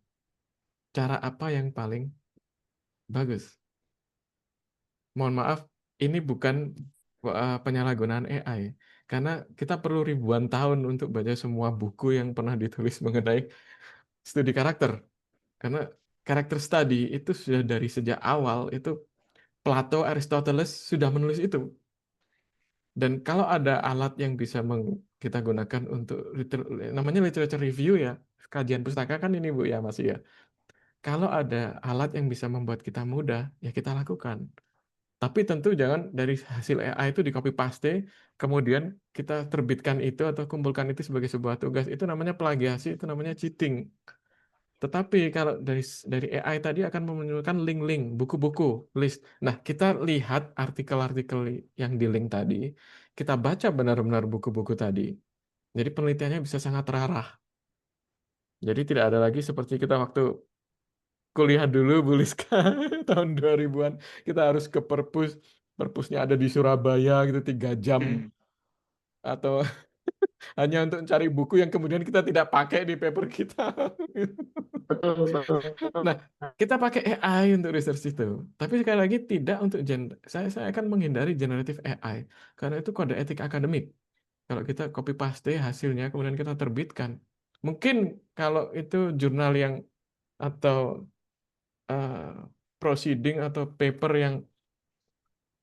cara apa yang paling bagus. Mohon maaf, ini bukan penyalahgunaan AI, karena kita perlu ribuan tahun untuk baca semua buku yang pernah ditulis mengenai studi karakter. Karena karakter study itu sudah dari sejak awal, itu Plato, Aristoteles sudah menulis itu. Dan kalau ada alat yang bisa kita gunakan untuk namanya literature review ya, kajian pustaka kan ini Bu ya masih ya. Kalau ada alat yang bisa membuat kita mudah, ya kita lakukan. Tapi tentu jangan dari hasil AI itu di copy paste, kemudian kita terbitkan itu atau kumpulkan itu sebagai sebuah tugas. Itu namanya plagiasi, itu namanya cheating. Tetapi kalau dari AI tadi akan memunculkan link-link, buku-buku, list. Nah, kita lihat artikel-artikel yang di link tadi, kita baca benar-benar buku-buku tadi. Jadi penelitiannya bisa sangat terarah. Jadi tidak ada lagi seperti kita waktu kuliah dulu, Bu Liska, tahun 2000-an, kita harus ke perpus, perpusnya ada di Surabaya gitu 3 jam, atau hanya untuk mencari buku yang kemudian kita tidak pakai di paper kita. Betul, betul. Nah, kita pakai AI untuk research itu. Tapi sekali lagi tidak untuk saya akan menghindari generative AI karena itu kode etik akademik. Kalau kita copy paste hasilnya kemudian kita terbitkan. Mungkin kalau itu jurnal yang atau proceeding atau paper yang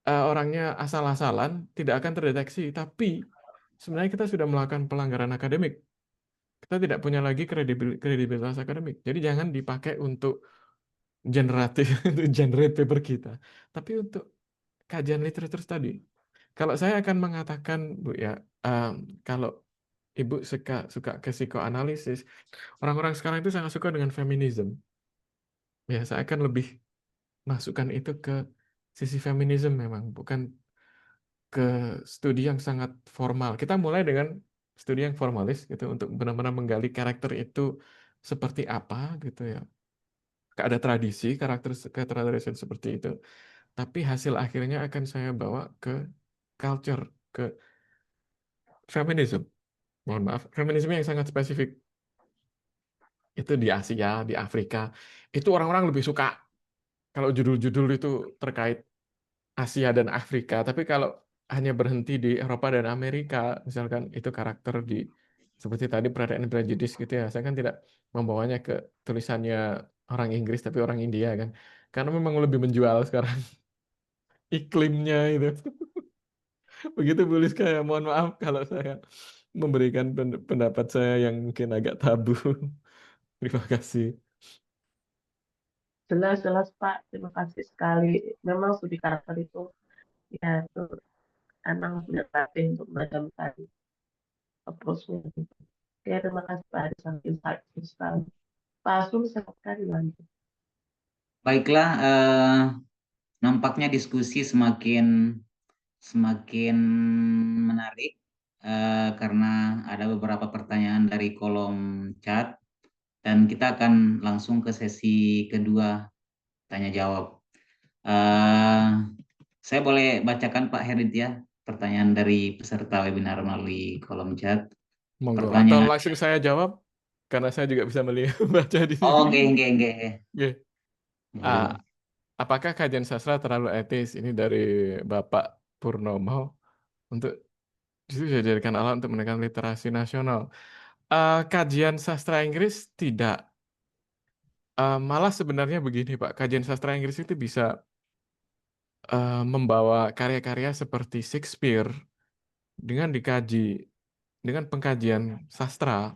orangnya asal-asalan tidak akan terdeteksi, tapi sebenarnya kita sudah melakukan pelanggaran akademik. Kita tidak punya lagi kredibilitas akademik. Jadi jangan dipakai untuk generatif untuk generate paper kita, tapi untuk kajian literatur study. Kalau saya akan mengatakan Bu ya, kalau Ibu suka ke psikoanalisis, orang-orang sekarang itu sangat suka dengan feminisme. Ya, saya akan lebih masukkan itu ke sisi feminisme memang, bukan ke studi yang sangat formal. Kita mulai dengan studi yang formalis gitu untuk benar-benar menggali karakter itu seperti apa gitu ya. Ada tradisi karakterisasi seperti itu. Tapi hasil akhirnya akan saya bawa ke culture, ke feminisme. Mohon maaf, feminisme yang sangat spesifik. Itu di Asia, di Afrika. Itu orang-orang lebih suka kalau judul-judul itu terkait Asia dan Afrika. Tapi kalau hanya berhenti di Eropa dan Amerika, misalkan itu karakter di seperti tadi Pride and Prejudice gitu ya, saya kan tidak membawanya ke tulisannya orang Inggris tapi orang India kan. Karena memang lebih menjual sekarang iklimnya itu. Begitu Bu Liska ya, mohon maaf kalau saya memberikan pendapat saya yang mungkin agak tabu. Terima kasih. Jelas-jelas Pak, terima kasih sekali. Memang studi karakter itu ya itu emang punya pelatih untuk menajamkan approach-nya. Oke, terima kasih Pak, ada sangat insightful sekali. Pak Asul, silakan dilanjut. Baiklah, nampaknya diskusi semakin menarik karena ada beberapa pertanyaan dari kolom chat dan kita akan langsung ke sesi kedua tanya jawab. Saya boleh bacakan Pak Herit ya pertanyaan dari peserta webinar melalui kolom chat. Monggo. Atau Pertanyaan. langsung saya jawab karena saya juga bisa melihat baca di sini. Oh, enggak. Oke. Ah, apakah kajian sastra terlalu etis? Ini dari Bapak Purnomo untuk justru dijadikan alat untuk menekan literasi nasional. Kajian sastra Inggris tidak. Malah sebenarnya begini, Pak. Kajian sastra Inggris itu bisa membawa karya-karya seperti Shakespeare dengan dikaji dengan pengkajian sastra.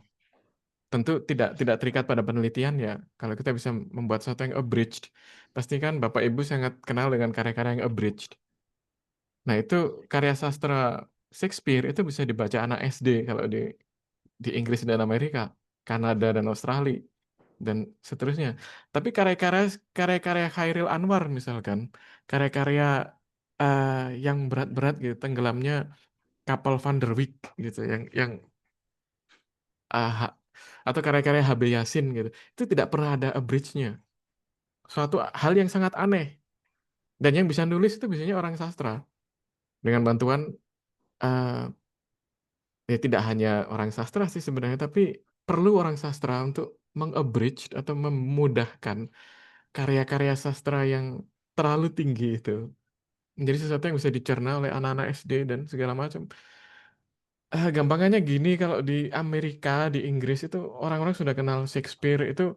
Tentu tidak terikat pada penelitian ya. Kalau kita bisa membuat sesuatu yang abridged, pasti kan Bapak Ibu sangat kenal dengan karya-karya yang abridged. Nah, itu karya sastra Shakespeare itu bisa dibaca anak SD kalau di Inggris dan Amerika, Kanada dan Australia dan seterusnya. Tapi karya-karya Khairil Anwar misalkan, karya-karya yang berat-berat gitu, tenggelamnya kapal Van der Wijk gitu, yang atau karya-karya HB Yasin gitu, itu tidak pernah ada abridge-nya. Suatu hal yang sangat aneh. Dan yang bisa nulis itu biasanya orang sastra dengan bantuan ya tidak hanya orang sastra sih sebenarnya, tapi perlu orang sastra untuk mengabridge atau memudahkan karya-karya sastra yang terlalu tinggi itu menjadi sesuatu yang bisa dicerna oleh anak-anak SD dan segala macam. Gampangannya gini, kalau di Amerika, di Inggris itu orang-orang sudah kenal Shakespeare itu,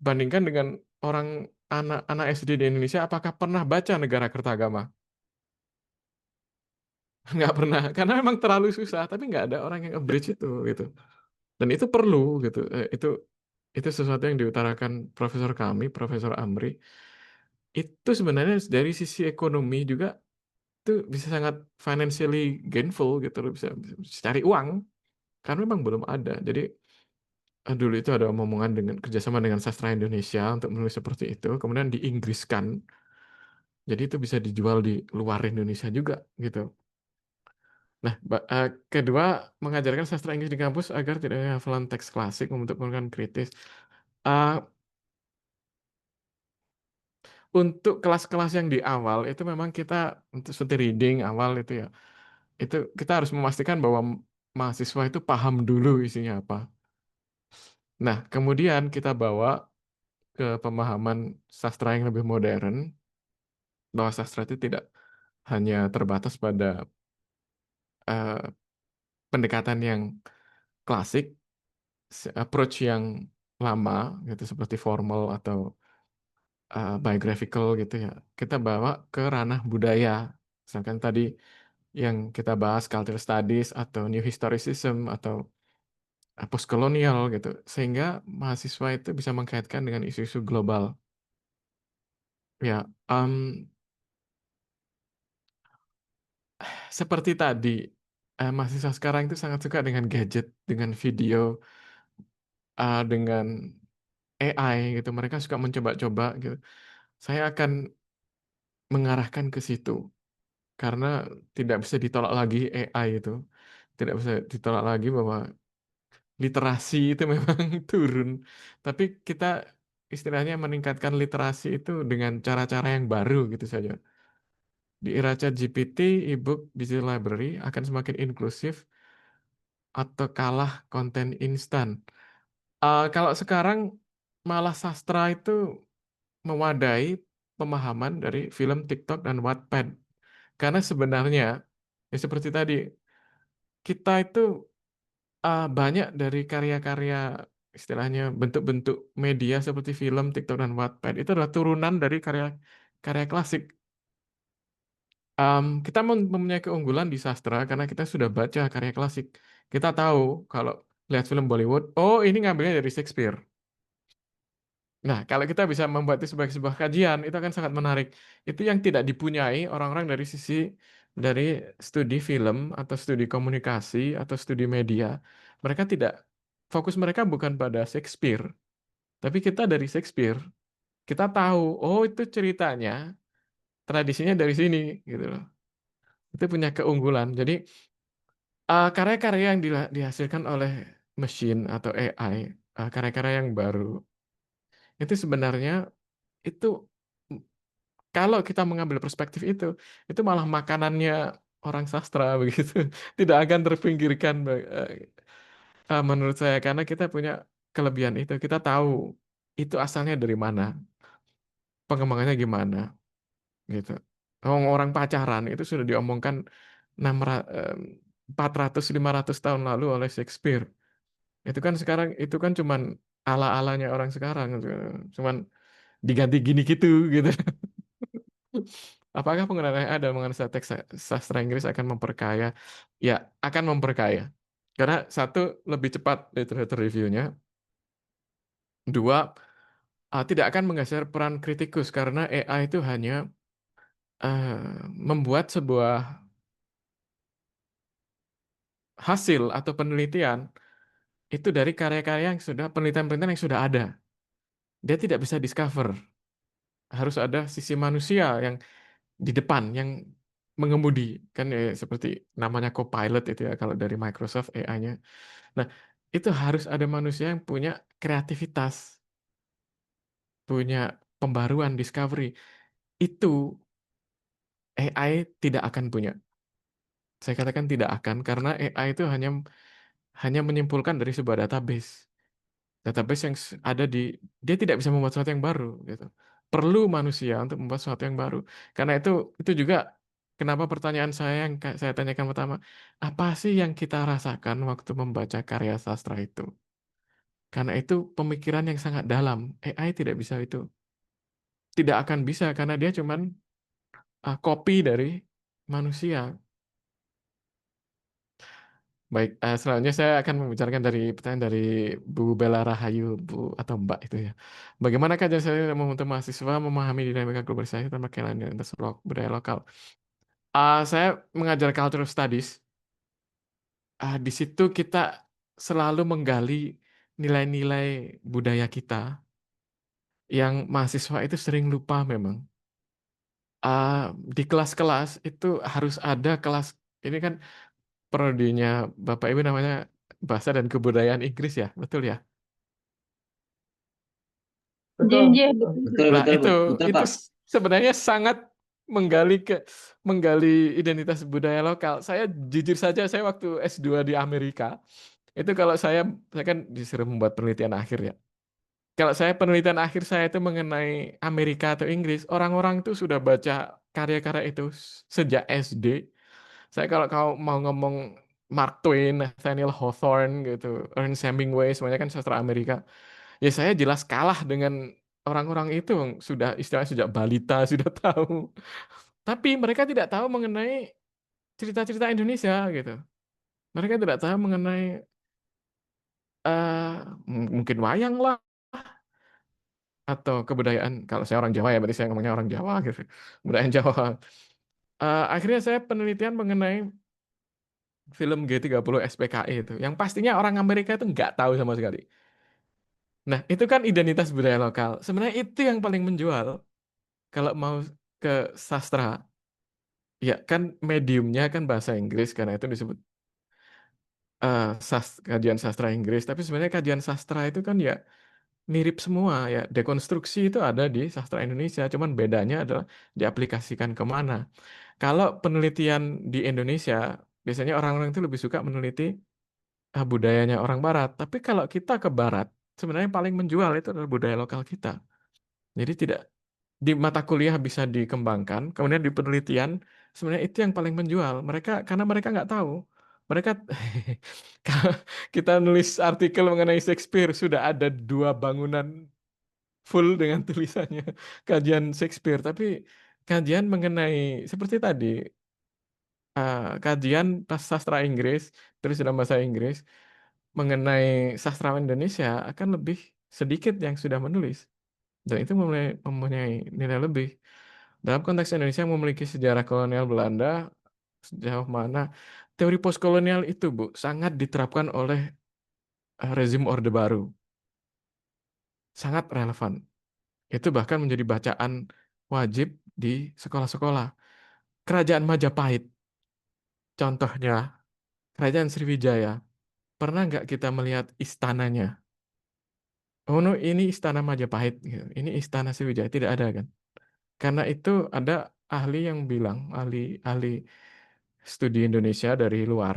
bandingkan dengan orang anak-anak SD di Indonesia, apakah pernah baca Negara Kertagama? Nggak pernah, karena memang terlalu susah, tapi nggak ada orang yang abridge itu gitu. Dan itu perlu gitu. Itu sesuatu yang diutarakan profesor kami, Profesor Amri. Itu sebenarnya dari sisi ekonomi juga itu bisa sangat financially gainful gitu loh, bisa cari uang karena memang belum ada. Jadi dulu itu ada omongan dengan kerjasama dengan sastra Indonesia untuk menulis seperti itu, kemudian diinggriskan. Jadi itu bisa dijual di luar Indonesia juga gitu. Nah, kedua, mengajarkan sastra Inggris di kampus agar tidak hanya hafalan teks klasik membentuk pemikiran kritis. Uh, untuk kelas-kelas yang di awal itu memang kita untuk seperti reading awal itu ya, itu kita harus memastikan bahwa mahasiswa itu paham dulu isinya apa. Nah, kemudian kita bawa ke pemahaman sastra yang lebih modern, bahwa sastra itu tidak hanya terbatas pada uh, pendekatan yang klasik, approach yang lama gitu seperti formal atau biographical gitu ya. Kita bawa ke ranah budaya. Misalkan tadi yang kita bahas cultural studies atau new historicism atau postkolonial gitu. Sehingga mahasiswa itu bisa mengkaitkan dengan isu-isu global. Ya, seperti tadi, mahasiswa sekarang itu sangat suka dengan gadget, dengan video, dengan AI gitu. Mereka suka mencoba-coba gitu. Saya akan mengarahkan ke situ karena tidak bisa ditolak lagi AI itu. Tidak bisa ditolak lagi bahwa literasi itu memang turun. Tapi kita istilahnya meningkatkan literasi itu dengan cara-cara yang baru gitu saja. Di era ChatGPT, e-book digital library akan semakin inklusif atau kalah konten instan. Kalau sekarang malah sastra itu mewadai pemahaman dari film TikTok dan Wattpad. Karena sebenarnya, ya seperti tadi, kita itu banyak dari karya-karya istilahnya bentuk-bentuk media seperti film, TikTok, dan Wattpad itu adalah turunan dari karya klasik. Kita mempunyai keunggulan di sastra karena kita sudah baca karya klasik. Kita tahu kalau lihat film Bollywood, oh ini ngambilnya dari Shakespeare. Nah, kalau kita bisa membuat itu sebagai sebuah kajian, itu akan sangat menarik. Itu yang tidak dipunyai orang-orang dari studi film atau studi komunikasi atau studi media. Mereka tidak, fokus mereka bukan pada Shakespeare, tapi kita dari Shakespeare. Kita tahu, oh itu ceritanya, tradisinya dari sini, gitu loh. Itu punya keunggulan. Jadi, karya-karya yang dihasilkan oleh mesin atau AI, karya-karya yang baru, itu sebenarnya itu kalau kita mengambil perspektif itu malah makanannya orang sastra begitu. Tidak akan terpinggirkan menurut saya karena kita punya kelebihan itu. Kita tahu itu asalnya dari mana, pengembangannya gimana gitu. Orang pacaran itu sudah diomongkan 400-500 tahun lalu oleh Shakespeare. Itu kan sekarang itu kan cuman ala-alanya orang sekarang gitu. Cuman diganti gini gitu gitu. Apakah penggunaan AI dalam menganalisa teks sastra Inggris akan memperkaya? Ya, akan memperkaya. Karena satu, lebih cepat literature review-nya. Dua, tidak akan menggeser peran kritikus karena AI itu hanya membuat sebuah hasil atau penelitian itu dari karya-karya yang sudah penelitian-penelitian yang sudah ada. Dia tidak bisa discover. Harus ada sisi manusia yang di depan yang mengemudi kan seperti namanya Copilot itu ya kalau dari Microsoft AI-nya. Nah, itu harus ada manusia yang punya kreativitas, punya pembaruan, discovery. Itu AI tidak akan punya. Saya katakan tidak akan karena AI itu hanya menyimpulkan dari sebuah database. Database yang ada dia tidak bisa membuat sesuatu yang baru gitu. Perlu manusia untuk membuat sesuatu yang baru. Karena itu juga kenapa pertanyaan saya yang saya tanyakan pertama, apa sih yang kita rasakan waktu membaca karya sastra itu? Karena itu pemikiran yang sangat dalam. AI tidak bisa itu. Tidak akan bisa karena dia cuman copy dari manusia. Baik, selanjutnya saya akan membicarakan dari pertanyaan dari Bu Bella Rahayu, Bu atau Mbak itu ya. Bagaimana kajian saya membantu mahasiswa memahami dinamika globalisasi tanpa kehilangan identitas budaya lokal? Saya mengajar cultural studies. Di situ kita selalu menggali nilai-nilai budaya kita yang mahasiswa itu sering lupa memang. Di kelas-kelas itu harus ada kelas, ini kan prodinya Bapak Ibu namanya Bahasa dan Kebudayaan Inggris ya, betul ya? Betul, JJ, betul. Betul, Nah, betul, betul, itu Pak. sebenarnya sangat menggali identitas budaya lokal. Saya jujur saja saya waktu S2 di Amerika, itu kalau saya kan disuruh membuat penelitian akhir ya. Kalau saya penelitian akhir saya itu mengenai Amerika atau Inggris, orang-orang itu sudah baca karya-karya itu sejak SD. Saya kalau kau mau ngomong Mark Twain, Nathaniel Hawthorne gitu, Ernest Hemingway, semuanya kan sastra Amerika. Ya saya jelas kalah dengan orang-orang itu yang sudah istilahnya sejak balita sudah tahu. Tapi mereka tidak tahu mengenai cerita-cerita Indonesia gitu. Mereka tidak tahu mengenai eh mungkin wayang lah atau kebudayaan. Kalau saya orang Jawa ya berarti saya ngomongnya orang Jawa gitu. Kebudayaan Jawa. Akhirnya saya penelitian mengenai film G30 SPKI itu. Yang pastinya orang Amerika itu nggak tahu sama sekali. Nah, itu kan identitas budaya lokal. Sebenarnya itu yang paling menjual. Kalau mau ke sastra, ya kan mediumnya kan bahasa Inggris, karena itu disebut kajian sastra Inggris. Tapi sebenarnya kajian sastra itu kan ya mirip semua ya. Dekonstruksi itu ada di sastra Indonesia, cuman bedanya adalah diaplikasikan kemana. Kalau penelitian di Indonesia, biasanya orang-orang itu lebih suka meneliti budayanya orang Barat. Tapi kalau kita ke Barat, sebenarnya yang paling menjual itu adalah budaya lokal kita. Jadi tidak di mata kuliah bisa dikembangkan, kemudian di penelitian sebenarnya itu yang paling menjual. Karena mereka nggak tahu. Mereka kalau kita nulis artikel mengenai Shakespeare sudah ada 2 bangunan full dengan tulisannya kajian Shakespeare, tapi kajian mengenai seperti tadi kajian pas sastra Inggris terus dalam bahasa Inggris mengenai sastrawan Indonesia akan lebih sedikit yang sudah menulis dan itu mempunyai nilai lebih. Dalam konteks Indonesia yang memiliki sejarah kolonial Belanda, sejauh mana teori postkolonial itu, Bu, sangat diterapkan oleh rezim Orde Baru. Sangat relevan. Itu bahkan menjadi bacaan wajib di sekolah-sekolah. Kerajaan Majapahit, contohnya, Kerajaan Sriwijaya. Pernah nggak kita melihat istananya? Oh no, ini istana Majapahit. Gitu. Ini istana Sriwijaya. Tidak ada kan? Karena itu ada ahli yang bilang, ahli studi Indonesia dari luar,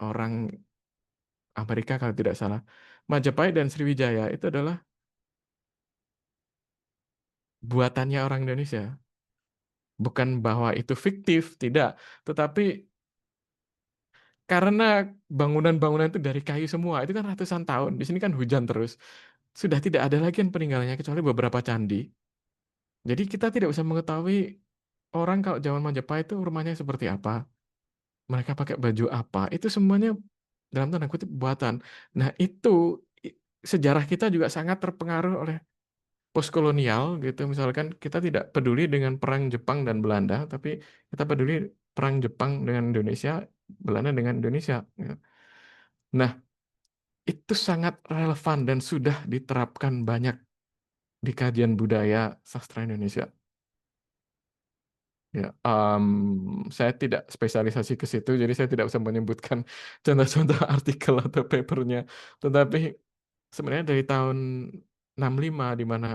orang Amerika kalau tidak salah, Majapahit dan Sriwijaya itu adalah buatannya orang Indonesia. Bukan bahwa itu fiktif, tidak. Tetapi karena bangunan-bangunan itu dari kayu semua, itu kan ratusan tahun. Di sini kan hujan terus. Sudah tidak ada lagi yang peninggalannya kecuali beberapa candi. Jadi kita tidak bisa mengetahui orang kalau zaman Majapahit itu rumahnya seperti apa. Mereka pakai baju apa. Itu semuanya dalam tanda kutip buatan. Nah itu sejarah kita juga sangat terpengaruh oleh postkolonial gitu. Misalkan kita tidak peduli dengan perang Jepang dan Belanda, tapi kita peduli perang Jepang dengan Indonesia, Belanda dengan Indonesia, gitu. Nah, itu sangat relevan dan sudah diterapkan banyak di kajian budaya sastra Indonesia. Ya, saya tidak spesialisasi ke situ, jadi saya tidak bisa menyebutkan contoh-contoh artikel atau papernya. Tetapi sebenarnya dari tahun 65 di mana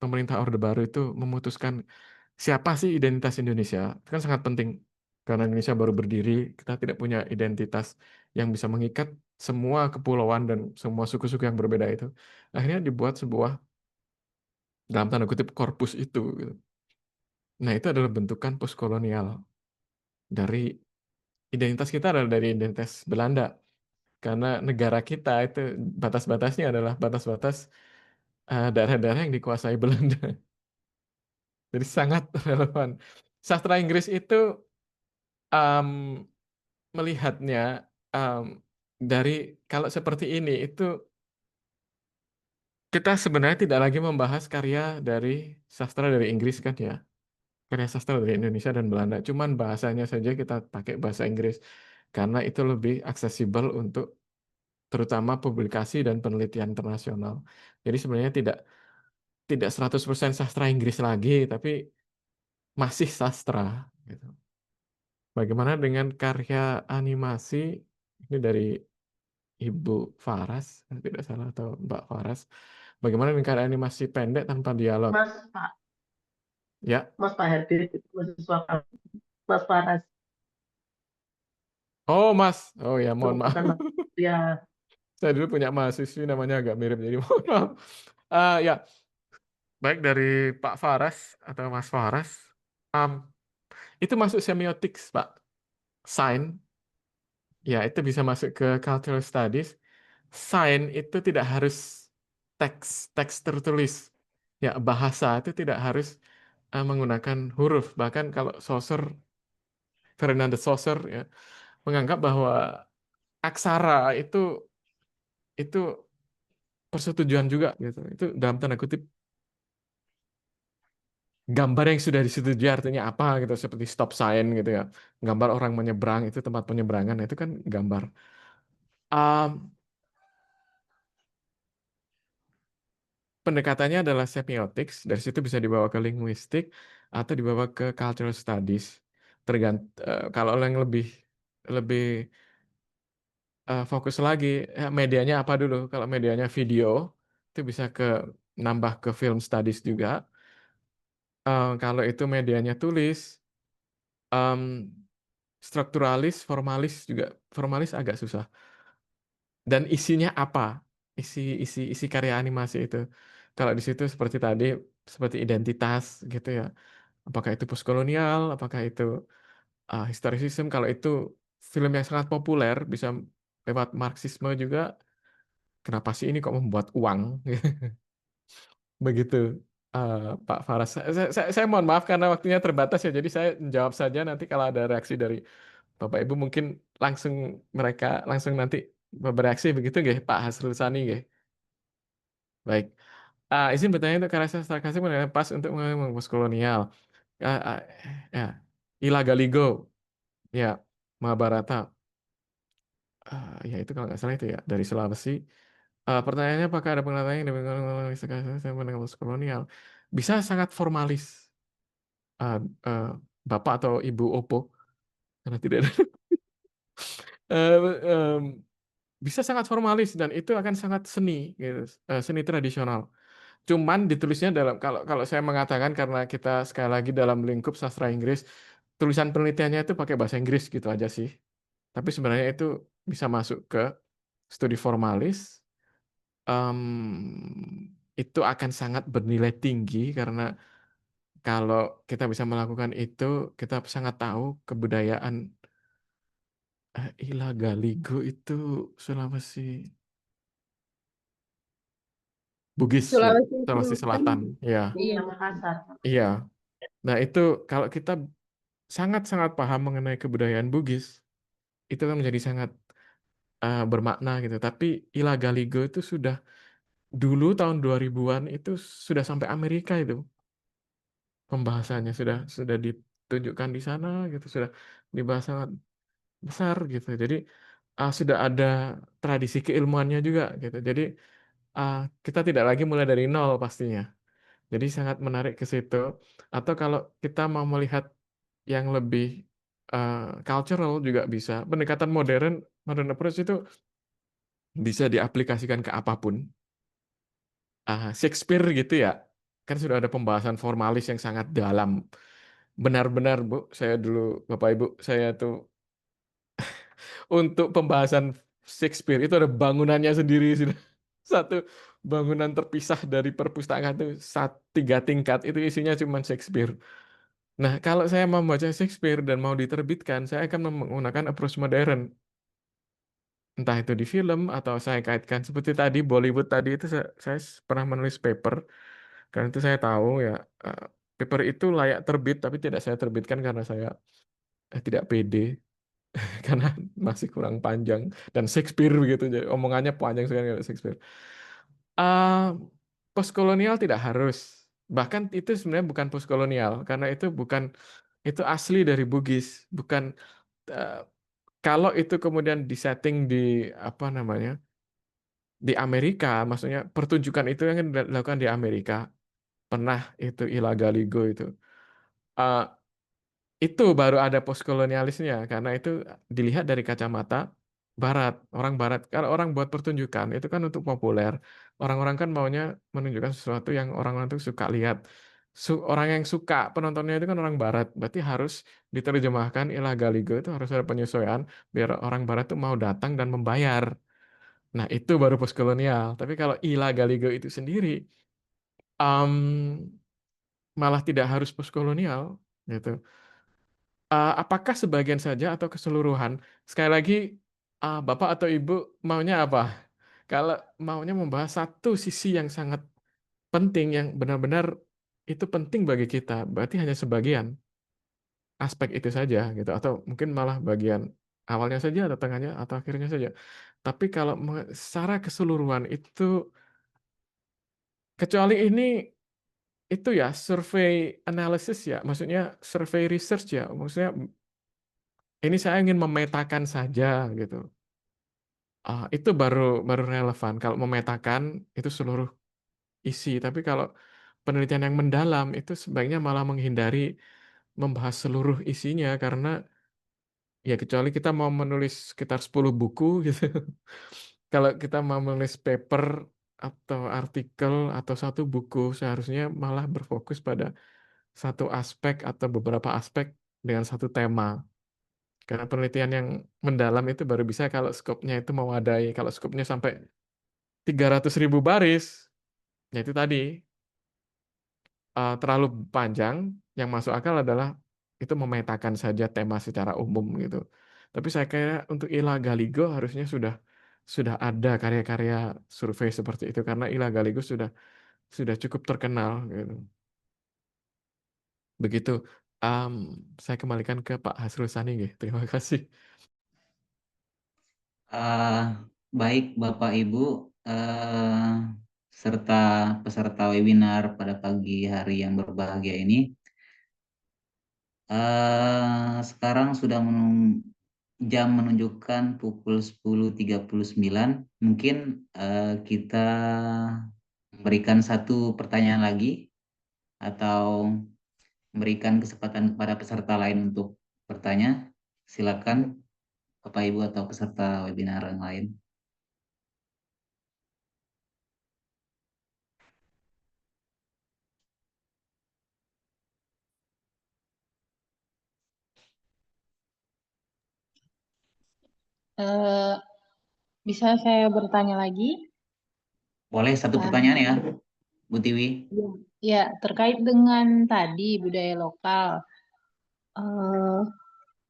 pemerintah Orde Baru itu memutuskan siapa sih identitas Indonesia, itu kan sangat penting. Karena Indonesia baru berdiri, kita tidak punya identitas yang bisa mengikat semua kepulauan dan semua suku-suku yang berbeda itu. Akhirnya dibuat sebuah, dalam tanda kutip, korpus itu, gitu. Nah, itu adalah bentukan postkolonial. Dari identitas kita adalah dari identitas Belanda. Karena negara kita itu batas-batasnya adalah batas-batas daerah-daerah yang dikuasai Belanda. Jadi sangat relevan. Sastra Inggris itu em, melihatnya em, dari kalau seperti ini itu kita sebenarnya tidak lagi membahas karya dari sastra dari Inggris kan ya, karya sastra dari Indonesia dan Belanda. Cuman bahasanya saja kita pakai bahasa Inggris karena itu lebih aksesibel untuk terutama publikasi dan penelitian internasional. Jadi sebenarnya tidak 100% sastra Inggris lagi, tapi masih sastra gitu. Bagaimana dengan karya animasi ini dari Ibu Faras, kalau tidak salah, atau Mbak Faras. Bagaimana dengan karya animasi pendek tanpa dialog? Ya, Mas Pak Herbit, mahasiswa kami. Mas Faras, oh Mas, oh ya mohon maaf. bukan Mas. Ya, Saya dulu punya mahasiswi namanya agak mirip, jadi mohon maaf. Ya, baik dari Pak Faras atau Mas Faras, um, itu masuk semiotics, Pak. Sign, ya itu bisa masuk ke cultural studies. Sign itu tidak harus teks tertulis. Ya, bahasa itu tidak harus menggunakan huruf. Bahkan kalau Saussure, Ferdinand de Saussure ya, menganggap bahwa aksara itu persetujuan juga gitu. Itu dalam tanda kutip gambar yang sudah disetujui artinya apa gitu, seperti stop sign gitu ya. Gambar orang menyeberang itu tempat penyeberangan itu kan gambar. Um, Pendekatannya adalah semiotics, dari situ bisa dibawa ke linguistik atau dibawa ke cultural studies. Kalau yang lebih lebih fokus lagi, medianya apa dulu? Kalau medianya video, itu bisa nambah ke film studies juga. Kalau itu medianya tulis, em, strukturalis, formalis agak susah. Dan isinya apa? Isi karya animasi itu. Kalau di situ seperti tadi, seperti identitas gitu ya. Apakah itu postkolonial, apakah itu historicism? Kalau itu film yang sangat populer, bisa lewat Marxisme juga. Kenapa sih ini kok membuat uang? Begitu, Pak Faras. Saya mohon maaf karena waktunya terbatas ya. Jadi saya menjawab saja, nanti kalau ada reaksi dari Bapak Ibu mungkin mereka langsung nanti bereaksi begitu nggih, Pak Hasrul Sani nggih. Baik. Izin bertanya untuk karya sastra klasik mengenai pas untuk mengenai postkolonial. Ah, ah, ya, Ila Galigo, ya, Mahabharata. Ya itu kalau nggak salah itu ya dari Sulawesi. Pertanyaannya apakah ada penelitian yang dengan postkolonial? Bisa sangat formalis, ah, ah, Bapak atau Ibu Opo, karena tidak ada. Eh, em, Bisa sangat formalis dan itu akan sangat seni, gitu, seni tradisional. Cuman ditulisnya dalam kalau kalau saya mengatakan karena kita sekali lagi dalam lingkup sastra Inggris, tulisan penelitiannya itu pakai bahasa Inggris gitu aja sih. Tapi sebenarnya itu bisa masuk ke studi formalis. Itu akan sangat bernilai tinggi karena kalau kita bisa melakukan itu, kita sangat tahu kebudayaan Ilagaligo itu Sulawesi Bugis ya, Sulawesi Sulawesi Selatan. Selatan. Ya, Iya, Iya. Makassar. iya. Nah, itu kalau kita sangat-sangat paham mengenai kebudayaan Bugis, itu kan menjadi sangat bermakna gitu. Tapi Ilagaligo itu sudah dulu tahun 2000-an itu sudah sampai Amerika itu pembahasannya sudah ditunjukkan di sana gitu, sudah dibahas sangat besar gitu. Jadi sudah ada tradisi keilmuannya juga gitu. Jadi uh, kita tidak lagi mulai dari nol pastinya. Jadi sangat menarik ke situ. Atau kalau kita mau melihat yang lebih cultural juga bisa. Pendekatan modern approach itu bisa diaplikasikan ke apapun. Shakespeare gitu ya, kan sudah ada pembahasan formalis yang sangat dalam. Benar-benar Bu, saya dulu Bapak Ibu, saya tuh untuk pembahasan Shakespeare itu ada bangunannya sendiri sudah. Satu bangunan terpisah dari perpustakaan itu 3 tingkat itu isinya cuma Shakespeare. Nah, kalau saya mau baca Shakespeare dan mau diterbitkan, saya akan menggunakan approach modern. Entah itu di film atau saya kaitkan seperti tadi Bollywood tadi itu saya pernah menulis paper karena itu saya tahu ya eh, paper itu layak terbit tapi tidak saya terbitkan karena saya tidak pede karena masih kurang panjang dan Shakespeare begitu jadi omongannya panjang sekali kalau Shakespeare. Ah, Postkolonial tidak harus. Bahkan itu sebenarnya bukan postkolonial karena itu bukan itu asli dari Bugis, bukan eh, kalau itu kemudian disetting di apa namanya di Amerika, maksudnya pertunjukan itu yang dilakukan di Amerika pernah itu Ilagaligo itu. Eh, itu baru ada postkolonialisnya karena itu dilihat dari kacamata Barat, orang Barat. Kalau orang buat pertunjukan itu kan untuk populer. Orang-orang kan maunya menunjukkan sesuatu yang orang-orang itu suka lihat. Orang yang suka penontonnya itu kan orang Barat, berarti harus diterjemahkan Ilagaligo itu harus ada penyesuaian biar orang Barat tuh mau datang dan membayar. Nah, itu baru postkolonial. Tapi kalau Ilagaligo itu sendiri em, malah tidak harus postkolonial gitu. Apakah sebagian saja atau keseluruhan? Sekali lagi, Bapak atau Ibu maunya apa? Kalau maunya membahas satu sisi yang sangat penting, yang benar-benar itu penting bagi kita, berarti hanya sebagian aspek itu saja, gitu. Atau mungkin malah bagian awalnya saja, atau tengahnya, atau akhirnya saja. Tapi kalau secara keseluruhan itu, kecuali ini itu ya survei analysis ya, maksudnya survei research ya, maksudnya ini saya ingin memetakan saja gitu. Itu baru baru relevan kalau memetakan itu seluruh isi. Tapi kalau penelitian yang mendalam itu sebaiknya malah menghindari membahas seluruh isinya karena ya kecuali kita mau menulis sekitar 10 buku gitu. Kalau kita mau menulis paper atau artikel atau satu buku seharusnya malah berfokus pada satu aspek atau beberapa aspek dengan satu tema. Karena penelitian yang mendalam itu baru bisa kalau skopnya itu mewadai. Kalau skopnya sampai 300.000 baris, ya itu tadi terlalu panjang. Yang masuk akal adalah itu memetakan saja tema secara umum gitu. Tapi saya kira untuk Ila Galigo harusnya sudah ada karya-karya survei seperti itu karena Ila Galigo sudah cukup terkenal gitu. Begitu. Am, saya kembalikan ke Pak Hasrul Sani, nggih. Terima kasih. Eh, Baik Bapak Ibu eh, serta peserta webinar pada pagi hari yang berbahagia ini. Sekarang sudah jam menunjukkan pukul 10.39. Mungkin kita memberikan satu pertanyaan lagi atau memberikan kesempatan kepada peserta lain untuk bertanya. Silakan Bapak Ibu atau peserta webinar yang lain. Eh, bisa saya bertanya lagi? Boleh satu Ah, pertanyaan ya, Bu Tiwi? ya, terkait dengan tadi budaya lokal. Eh,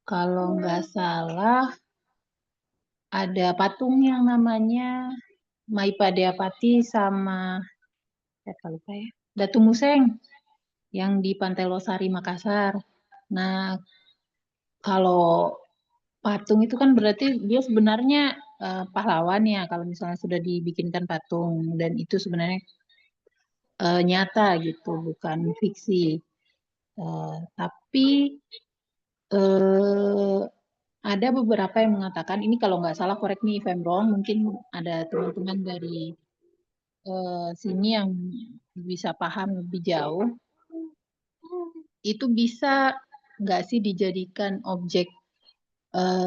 kalau nggak salah ada patung yang namanya Maipadeapati sama siapa lupa ya, Datu Museng yang di Pantai Losari Makassar. Nah, kalau patung itu kan berarti dia sebenarnya pahlawan ya kalau misalnya sudah dibikinkan patung dan itu sebenarnya nyata gitu, bukan fiksi. Tapi eh, ada beberapa yang mengatakan ini kalau nggak salah correct me if I'm wrong, mungkin ada teman-teman dari sini yang bisa paham lebih jauh. Itu bisa nggak sih dijadikan objek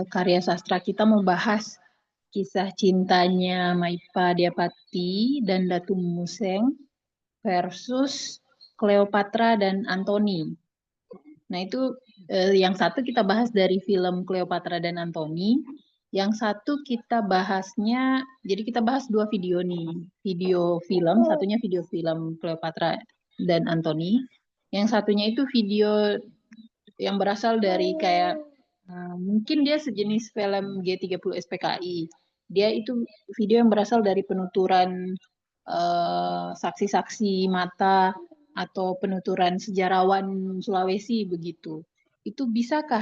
karya sastra kita membahas kisah cintanya Maipa Diapati dan Datu Museng versus Cleopatra dan Antoni. Nah itu yang satu kita bahas dari film Cleopatra dan Antoni, yang satu kita bahasnya, jadi kita bahas dua video nih, video film, satunya video film Cleopatra dan Antoni, yang satunya itu video yang berasal dari kayak mungkin dia sejenis film G30 SPKI. Dia itu video yang berasal dari penuturan saksi-saksi mata atau penuturan sejarawan Sulawesi begitu. Itu bisakah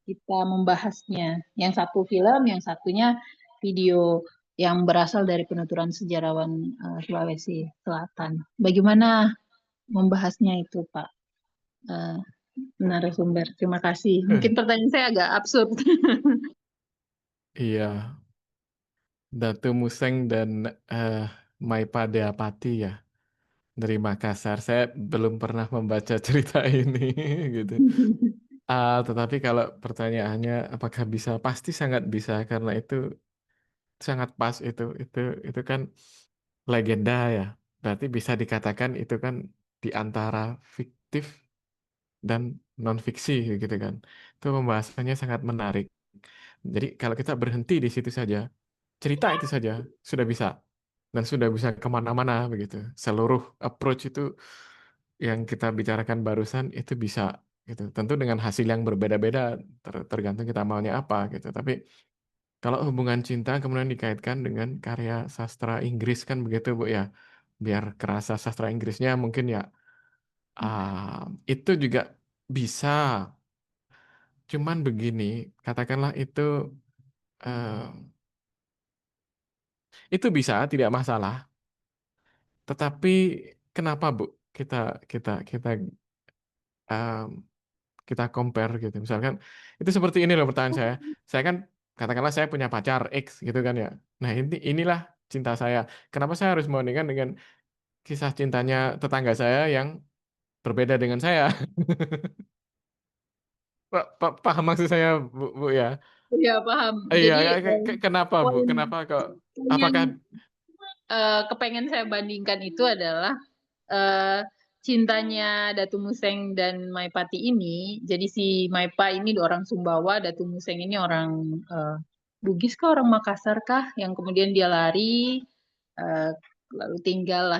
kita membahasnya? Yang satu film, yang satunya video yang berasal dari penuturan sejarawan Sulawesi Selatan. Bagaimana membahasnya itu, Pak? Eh, narasumber. Terima kasih. Mungkin pertanyaan saya agak absurd. Iya, Datu Museng dan Maipadeapati ya dari Makassar. Saya belum pernah membaca cerita ini gitu. Tetapi kalau pertanyaannya apakah bisa? Pasti sangat bisa karena itu sangat pas itu kan legenda ya. Berarti bisa dikatakan itu kan di antara fiktif dan non fiksi gitu kan. Itu pembahasannya sangat menarik. Jadi kalau kita berhenti di situ saja, cerita itu saja sudah bisa dan sudah bisa kemana-mana begitu. Seluruh approach itu yang kita bicarakan barusan itu bisa gitu. Tentu dengan hasil yang berbeda-beda tergantung kita maunya apa gitu. Tapi kalau hubungan cinta kemudian dikaitkan dengan karya sastra Inggris kan begitu Bu ya. Biar kerasa sastra Inggrisnya mungkin ya itu juga bisa. Cuman begini, katakanlah eh, itu bisa tidak masalah. Tetapi kenapa Bu kita kita kita em, kita compare gitu. Misalkan itu seperti ini loh pertanyaan saya. Saya kan katakanlah saya punya pacar X gitu kan ya. Nah, inilah cinta saya. Kenapa saya harus membandingkan dengan kisah cintanya tetangga saya yang berbeda dengan saya? Paham maksud saya, Bu ya? Ya, paham. Iya, Jadi, ya, kenapa Bu? poin Kenapa kok? yang Apakah kepengen saya bandingkan itu adalah eh, cintanya Datu Museng dan Maipati ini. Jadi si Maipa ini orang Sumbawa, Datu Museng ini orang Bugis kah, orang Makassar kah, yang kemudian dia lari, eh, lalu tinggal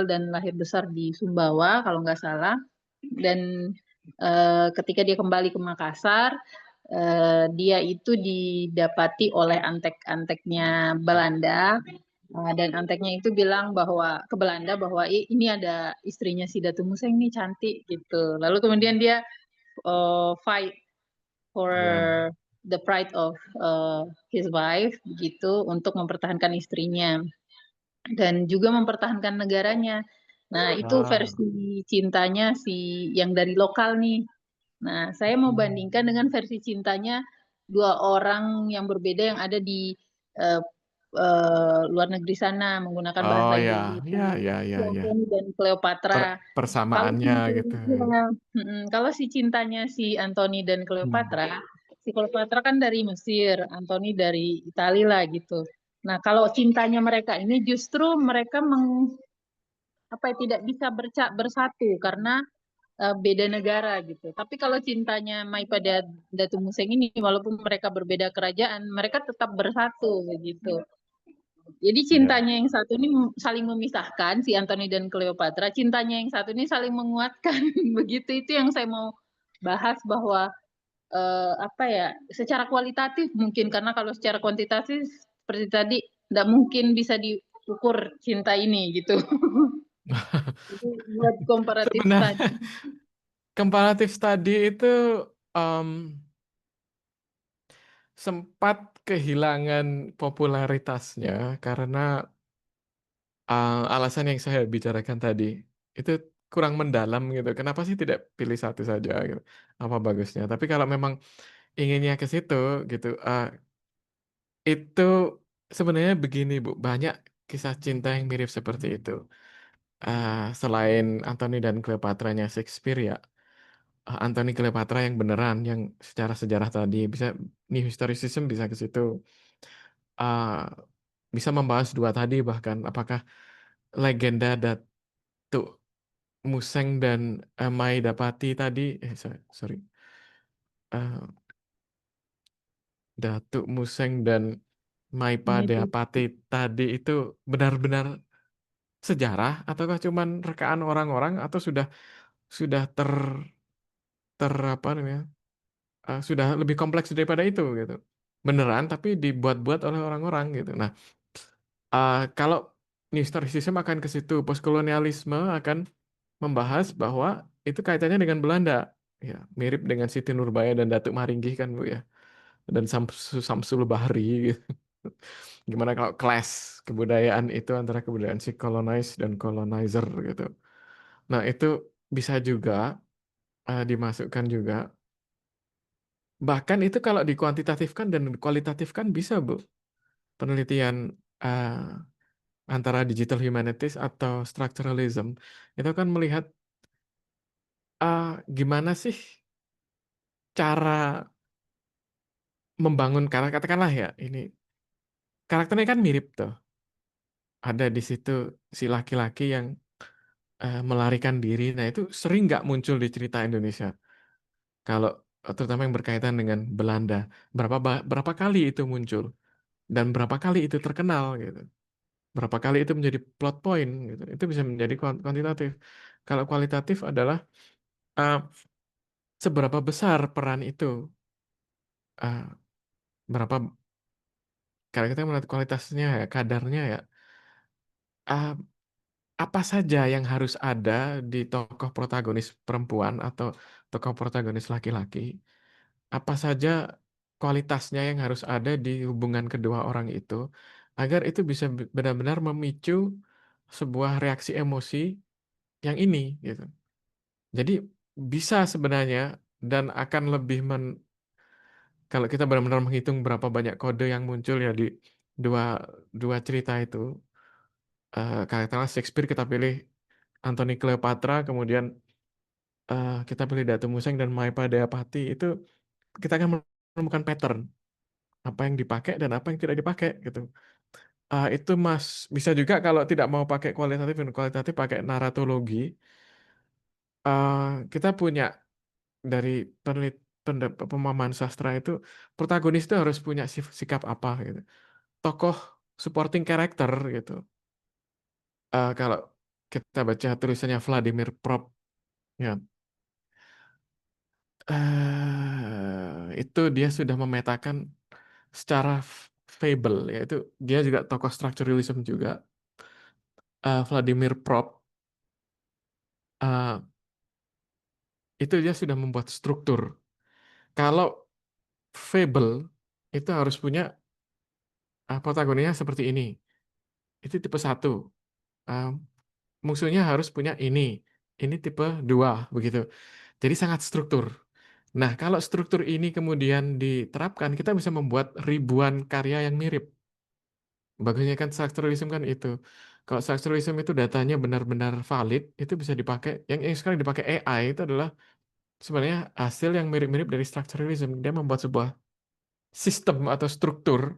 dan lahir besar di Sumbawa kalau nggak salah. Dan ketika dia kembali ke Makassar, dia itu didapati oleh antek-anteknya Belanda. Dan anteknya itu bilang bahwa ke Belanda bahwa ini ada istrinya si Datu Museng nih cantik gitu. Lalu kemudian dia fight for ya? the pride of his wife begitu untuk mempertahankan istrinya dan juga mempertahankan negaranya. Nah, itu Ah, versi cintanya si yang dari lokal nih. Nah, saya mau bandingkan dengan versi cintanya dua orang yang berbeda yang ada di eh, luar negeri sana menggunakan oh bahasa ya, Indonesia. ya, ya, ya, ya. Antoni dan Cleopatra. Kalau Persamaannya gitu. kalau si cintanya si Antoni dan Hmm. Cleopatra, si Cleopatra kan dari Mesir, Antoni dari Italia lah gitu. Nah, kalau cintanya mereka ini justru mereka apa ya, tidak bisa bersatu karena beda negara gitu. Tapi kalau cintanya Mai pada Datu Museng ini, walaupun mereka berbeda kerajaan, mereka tetap bersatu begitu. Jadi Ya. cintanya yang satu ini saling memisahkan, si Anthony dan Cleopatra. Cintanya yang satu ini saling menguatkan. Begitu, itu yang saya mau bahas, bahwa apa ya, secara kualitatif mungkin, karena kalau secara kuantitatif seperti tadi tidak mungkin bisa diukur cinta ini gitu. Jadi buat komparatif Sebenarnya tadi. comparative study itu em, sempat kehilangan popularitasnya karena alasan yang saya bicarakan tadi itu kurang mendalam gitu. Kenapa sih tidak pilih satu saja gitu? Apa bagusnya? Tapi kalau memang inginnya ke situ gitu, itu sebenarnya begini Bu, banyak kisah cinta yang mirip seperti itu. Selain Anthony dan Cleopatra-nya Shakespeare ya, Anthony Cleopatra yang beneran, yang secara sejarah tadi bisa New Historicism bisa ke situ. Ah, bisa membahas dua tadi bahkan apakah legenda Datuk Museng dan Maidapati tadi, sorry, Eh, Datuk Museng dan Maipadapati tadi itu benar-benar sejarah ataukah cuman rekaan orang-orang atau sudah apa namanya, sudah lebih kompleks daripada itu gitu, beneran tapi dibuat-buat oleh orang-orang gitu. Nah, kalau New Historicism akan ke situ, postkolonialisme akan membahas bahwa itu kaitannya dengan Belanda, ya mirip dengan Siti Nurbaya dan Datuk Maringgih kan Bu ya, dan Samsul Bahri gitu. Gimana kalau clash kebudayaan itu antara kebudayaan si colonize dan colonizer gitu. Nah, itu bisa juga dimasukkan juga. Bahkan itu kalau dikuantitatifkan dan kualitatifkan bisa, Bu. Penelitian eh, antara digital humanities atau structuralism itu kan melihat gimana sih cara membangun karakter, katakanlah ya, ini karakternya kan mirip tuh. Ada di situ si laki-laki yang melarikan diri. Nah, itu sering nggak muncul di cerita Indonesia. Kalau terutama yang berkaitan dengan Belanda, berapa kali itu muncul dan berapa kali itu terkenal gitu. Berapa kali itu menjadi plot point gitu. Itu bisa menjadi kuantitatif. Kalau kualitatif adalah uh, seberapa besar peran itu, uh, berapa, kalau kita melihat kualitasnya ya, kadarnya ya, uh, apa saja yang harus ada di tokoh protagonis perempuan atau tokoh protagonis laki-laki, apa saja kualitasnya yang harus ada di hubungan kedua orang itu, agar itu bisa benar-benar memicu sebuah reaksi emosi yang ini gitu. Jadi bisa sebenarnya, dan akan lebih kalau kita benar-benar menghitung berapa banyak kode yang muncul ya di dua dua cerita itu, karakternya Shakespeare kita pilih Anthony Cleopatra, kemudian kita pilih Datu Museng dan Maipadapati, itu kita akan menemukan pattern apa yang dipakai dan apa yang tidak dipakai gitu. Itu Mas bisa juga kalau tidak mau pakai kualitatif dan kualitatif pakai naratologi. Kita punya dari pemahaman sastra itu protagonis itu harus punya sikap apa gitu. Tokoh supporting character gitu. Kalau kita baca tulisannya Vladimir Prop ya, itu dia sudah memetakan secara fable, yaitu dia juga tokoh structuralism juga. Vladimir Prop uh, itu dia sudah membuat struktur. Kalau fable itu harus punya protagonisnya seperti ini. Itu tipe 1. Uh, Musuhnya harus punya ini. Ini tipe 2 begitu. Jadi sangat struktur. Nah, kalau struktur ini kemudian diterapkan, kita bisa membuat ribuan karya yang mirip. Bagusnya kan structuralism kan itu. Kalau structuralism itu datanya benar-benar valid, itu bisa dipakai. Yang sekarang dipakai AI itu adalah sebenarnya hasil yang mirip-mirip dari structuralism. Dia membuat sebuah sistem atau struktur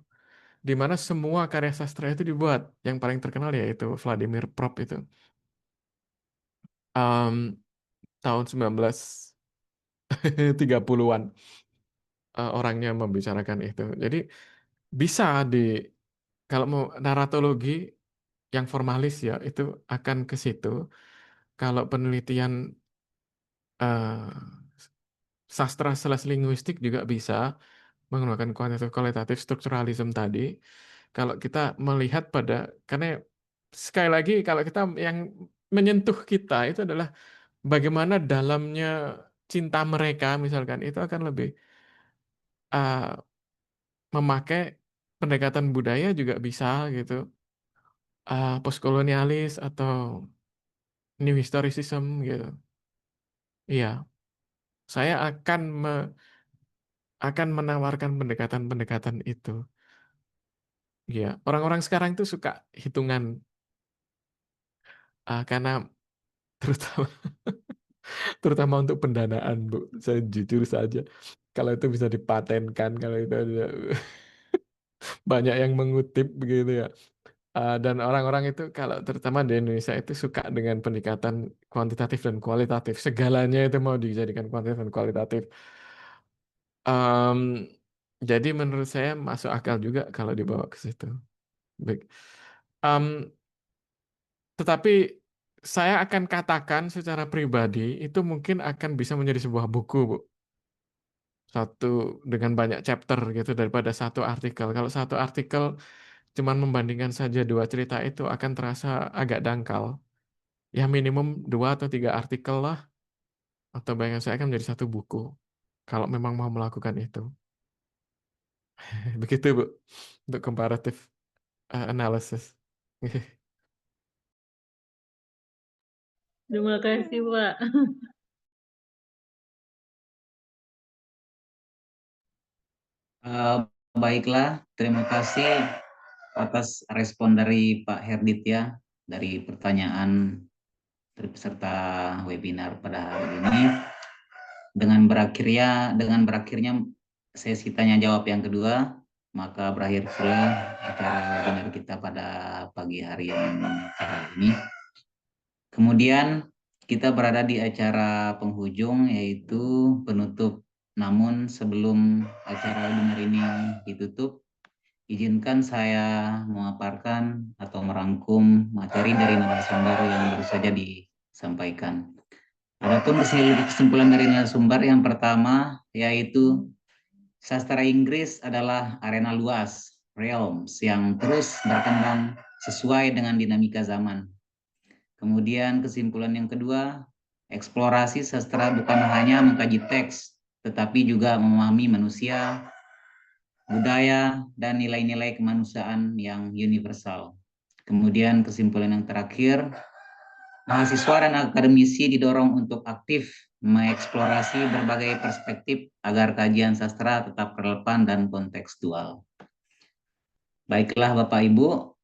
di mana semua karya sastra itu dibuat. Yang paling terkenal yaitu Vladimir Prop itu. Um, tahun 1930-an orangnya membicarakan itu. Jadi bisa kalau mau naratologi yang formalis ya itu akan ke situ. Kalau penelitian eh, sastra/linguistik juga bisa menggunakan kuantitatif kualitatif strukturalisme tadi. Kalau kita melihat karena sekali lagi kalau kita yang menyentuh kita itu adalah bagaimana dalamnya cinta mereka misalkan itu akan lebih uh, memakai pendekatan budaya juga bisa gitu, postkolonialis atau new historicism gitu. Iya, saya akan menawarkan pendekatan-pendekatan itu. Iya, orang-orang sekarang itu suka hitungan karena terutama terutama untuk pendanaan, Bu. Saya jujur saja, kalau itu bisa dipatenkan, kalau itu ada banyak yang mengutip begitu ya. Dan orang-orang itu kalau terutama di Indonesia itu suka dengan pendekatan kuantitatif dan kualitatif. Segalanya itu mau dijadikan kuantitatif dan kualitatif. Em, jadi menurut saya masuk akal juga kalau dibawa ke situ. Baik. Em, tetapi saya akan katakan secara pribadi itu mungkin akan bisa menjadi sebuah buku, Bu. Satu dengan banyak chapter gitu daripada satu artikel. Kalau satu artikel cuman membandingkan saja dua cerita itu akan terasa agak dangkal. Ya minimum 2 atau 3 artikel lah. Atau bayangan saya akan menjadi satu buku. Kalau memang mau melakukan itu. Begitu, Bu. Untuk comparative analysis. Terima kasih, Pak. Baiklah, terima kasih atas respon dari Pak Herdit ya, dari pertanyaan dari peserta webinar pada hari ini. Dengan berakhirnya sesi tanya jawab yang kedua, maka berakhir pula acara webinar kita pada pagi hari yang cerah ini. Kemudian kita berada di acara penghujung yaitu penutup. Namun sebelum acara webinar ini ditutup, izinkan saya memaparkan atau merangkum materi dari narasumber yang baru saja disampaikan. Adapun kesimpulan dari narasumber yang pertama yaitu sastra Inggris adalah arena luas, realms yang terus berkembang sesuai dengan dinamika zaman. Kemudian kesimpulan yang kedua, eksplorasi sastra bukan hanya mengkaji teks, tetapi juga memahami manusia, budaya, dan nilai-nilai kemanusiaan yang universal. Kemudian kesimpulan yang terakhir, mahasiswa dan akademisi didorong untuk aktif mengeksplorasi berbagai perspektif agar kajian sastra tetap relevan dan kontekstual. Baiklah Bapak Ibu,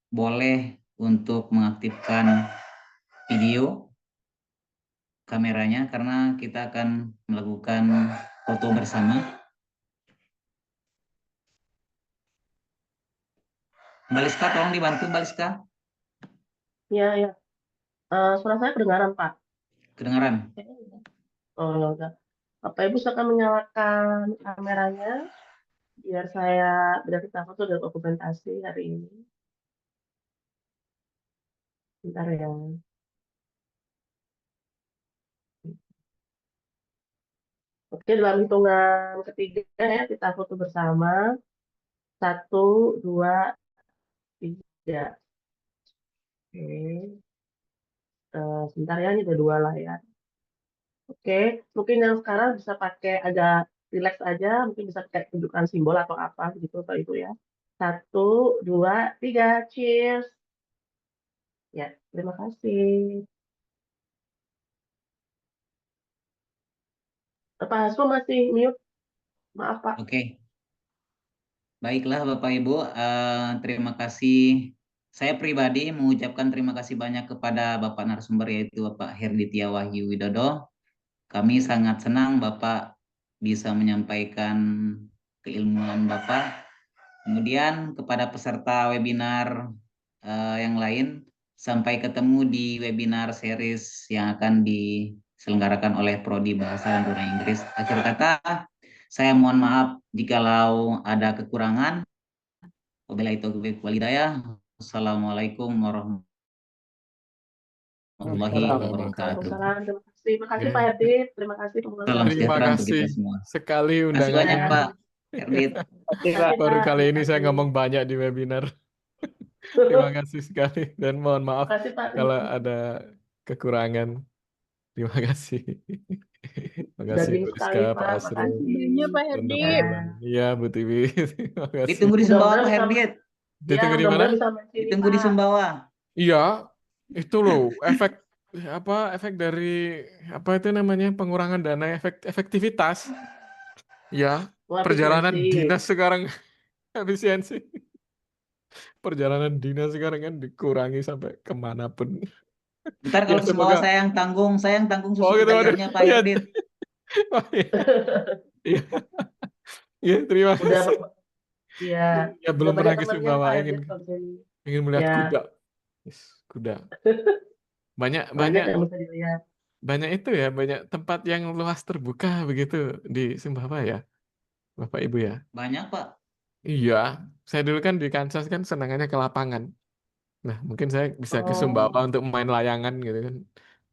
boleh untuk mengaktifkan video kameranya karena kita akan melakukan foto bersama. Mbak Liska, tolong dibantu Mbak Liska. Ya, ya. Suara saya kedengaran, Pak. Kedengaran? Oh, ya udah. Bapak Ibu silakan menyalakan kameranya biar kita foto dan dokumentasi hari ini. Bentar ya. Oke, dalam hitungan ketiga ya kita foto bersama. 1, 2, 3. Oke. Sebentar ya, ini ada 2 layar. Oke, mungkin yang sekarang bisa pakai agak relax aja, mungkin bisa pakai tunjukkan simbol atau apa gitu Pak Ibu ya. 1, 2, 3, cheers. Ya, terima kasih. Pak Hasto masih mute, maaf Pak. Oke. Baiklah Bapak Ibu, terima kasih. Saya pribadi mengucapkan terima kasih banyak kepada Bapak narasumber yaitu Bapak Herditya Wahyu Widodo. Kami sangat senang Bapak bisa menyampaikan keilmuan Bapak. Kemudian kepada peserta webinar yang lain, Sampai ketemu di webinar series yang akan diselenggarakan oleh Prodi Bahasa dan Tutur Inggris. Akhir kata, saya mohon maaf jikalau ada kekurangan. Wabillahi taufiq wal hidayah. Wassalamualaikum warahmatullahi wabarakatuh. Waalaikumsalam. Terima kasih Oke. Pak Herdit. Terima kasih pengulangan. Salam Terima sejahtera untuk kasih kita semua. sekali Terima kasih banyak undangannya. Pak Herdit. Terima kasih, Baru Pak. kali Terima ini saya kasih. ngomong banyak di webinar. Terima kasih sekali dan mohon Terima maaf kasih, Pak. Terima kalau kasih. ada kekurangan. Terima kasih. Terima kasih Daging Bu sekali, Rizka, Pak Pak. Asrul, Makasih. Sebenarnya Pak dan Herdit. teman-teman. Iya, Bu Tiwi. Terima kasih. Ditunggu di Sumbawa Mudah-mudahan Pak bisa, Herdit. ya, Ditunggu di mana? mudah-mudahan bisa main sini, Ditunggu di Pak. Sumbawa. Iya, itu loh efek dari apa itu namanya pengurangan dana efektivitas. Ya, Wah, perjalanan efisiensi. dinas sekarang efisiensi. Perjalanan dinas sekarang kan dikurangi sampai kemanapun. Ntar Ya kalau ke Sumbawa semoga. saya yang tanggung Oh susu gitu, waduh. belajarnya Pak Iya. Herdit. Oh, iya. Iya. Iya, terima Udah, kasih. ya, Ya udah belum banyak pernah ke temannya Sumbawa, Pak ingin Herdit kalau sini. melihat Ya, kuda. Yes, kuda. banyak Banyak yang bisa dilihat. banyak itu ya, banyak tempat yang luas terbuka begitu di Sumbawa ya, Bapak Ibu ya. Banyak Pak. Iya, saya dulu kan di Kansas kan senangannya ke lapangan. Nah, mungkin saya bisa ke Oh. Sumbawa untuk main layangan gitu kan,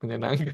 menyenangkan.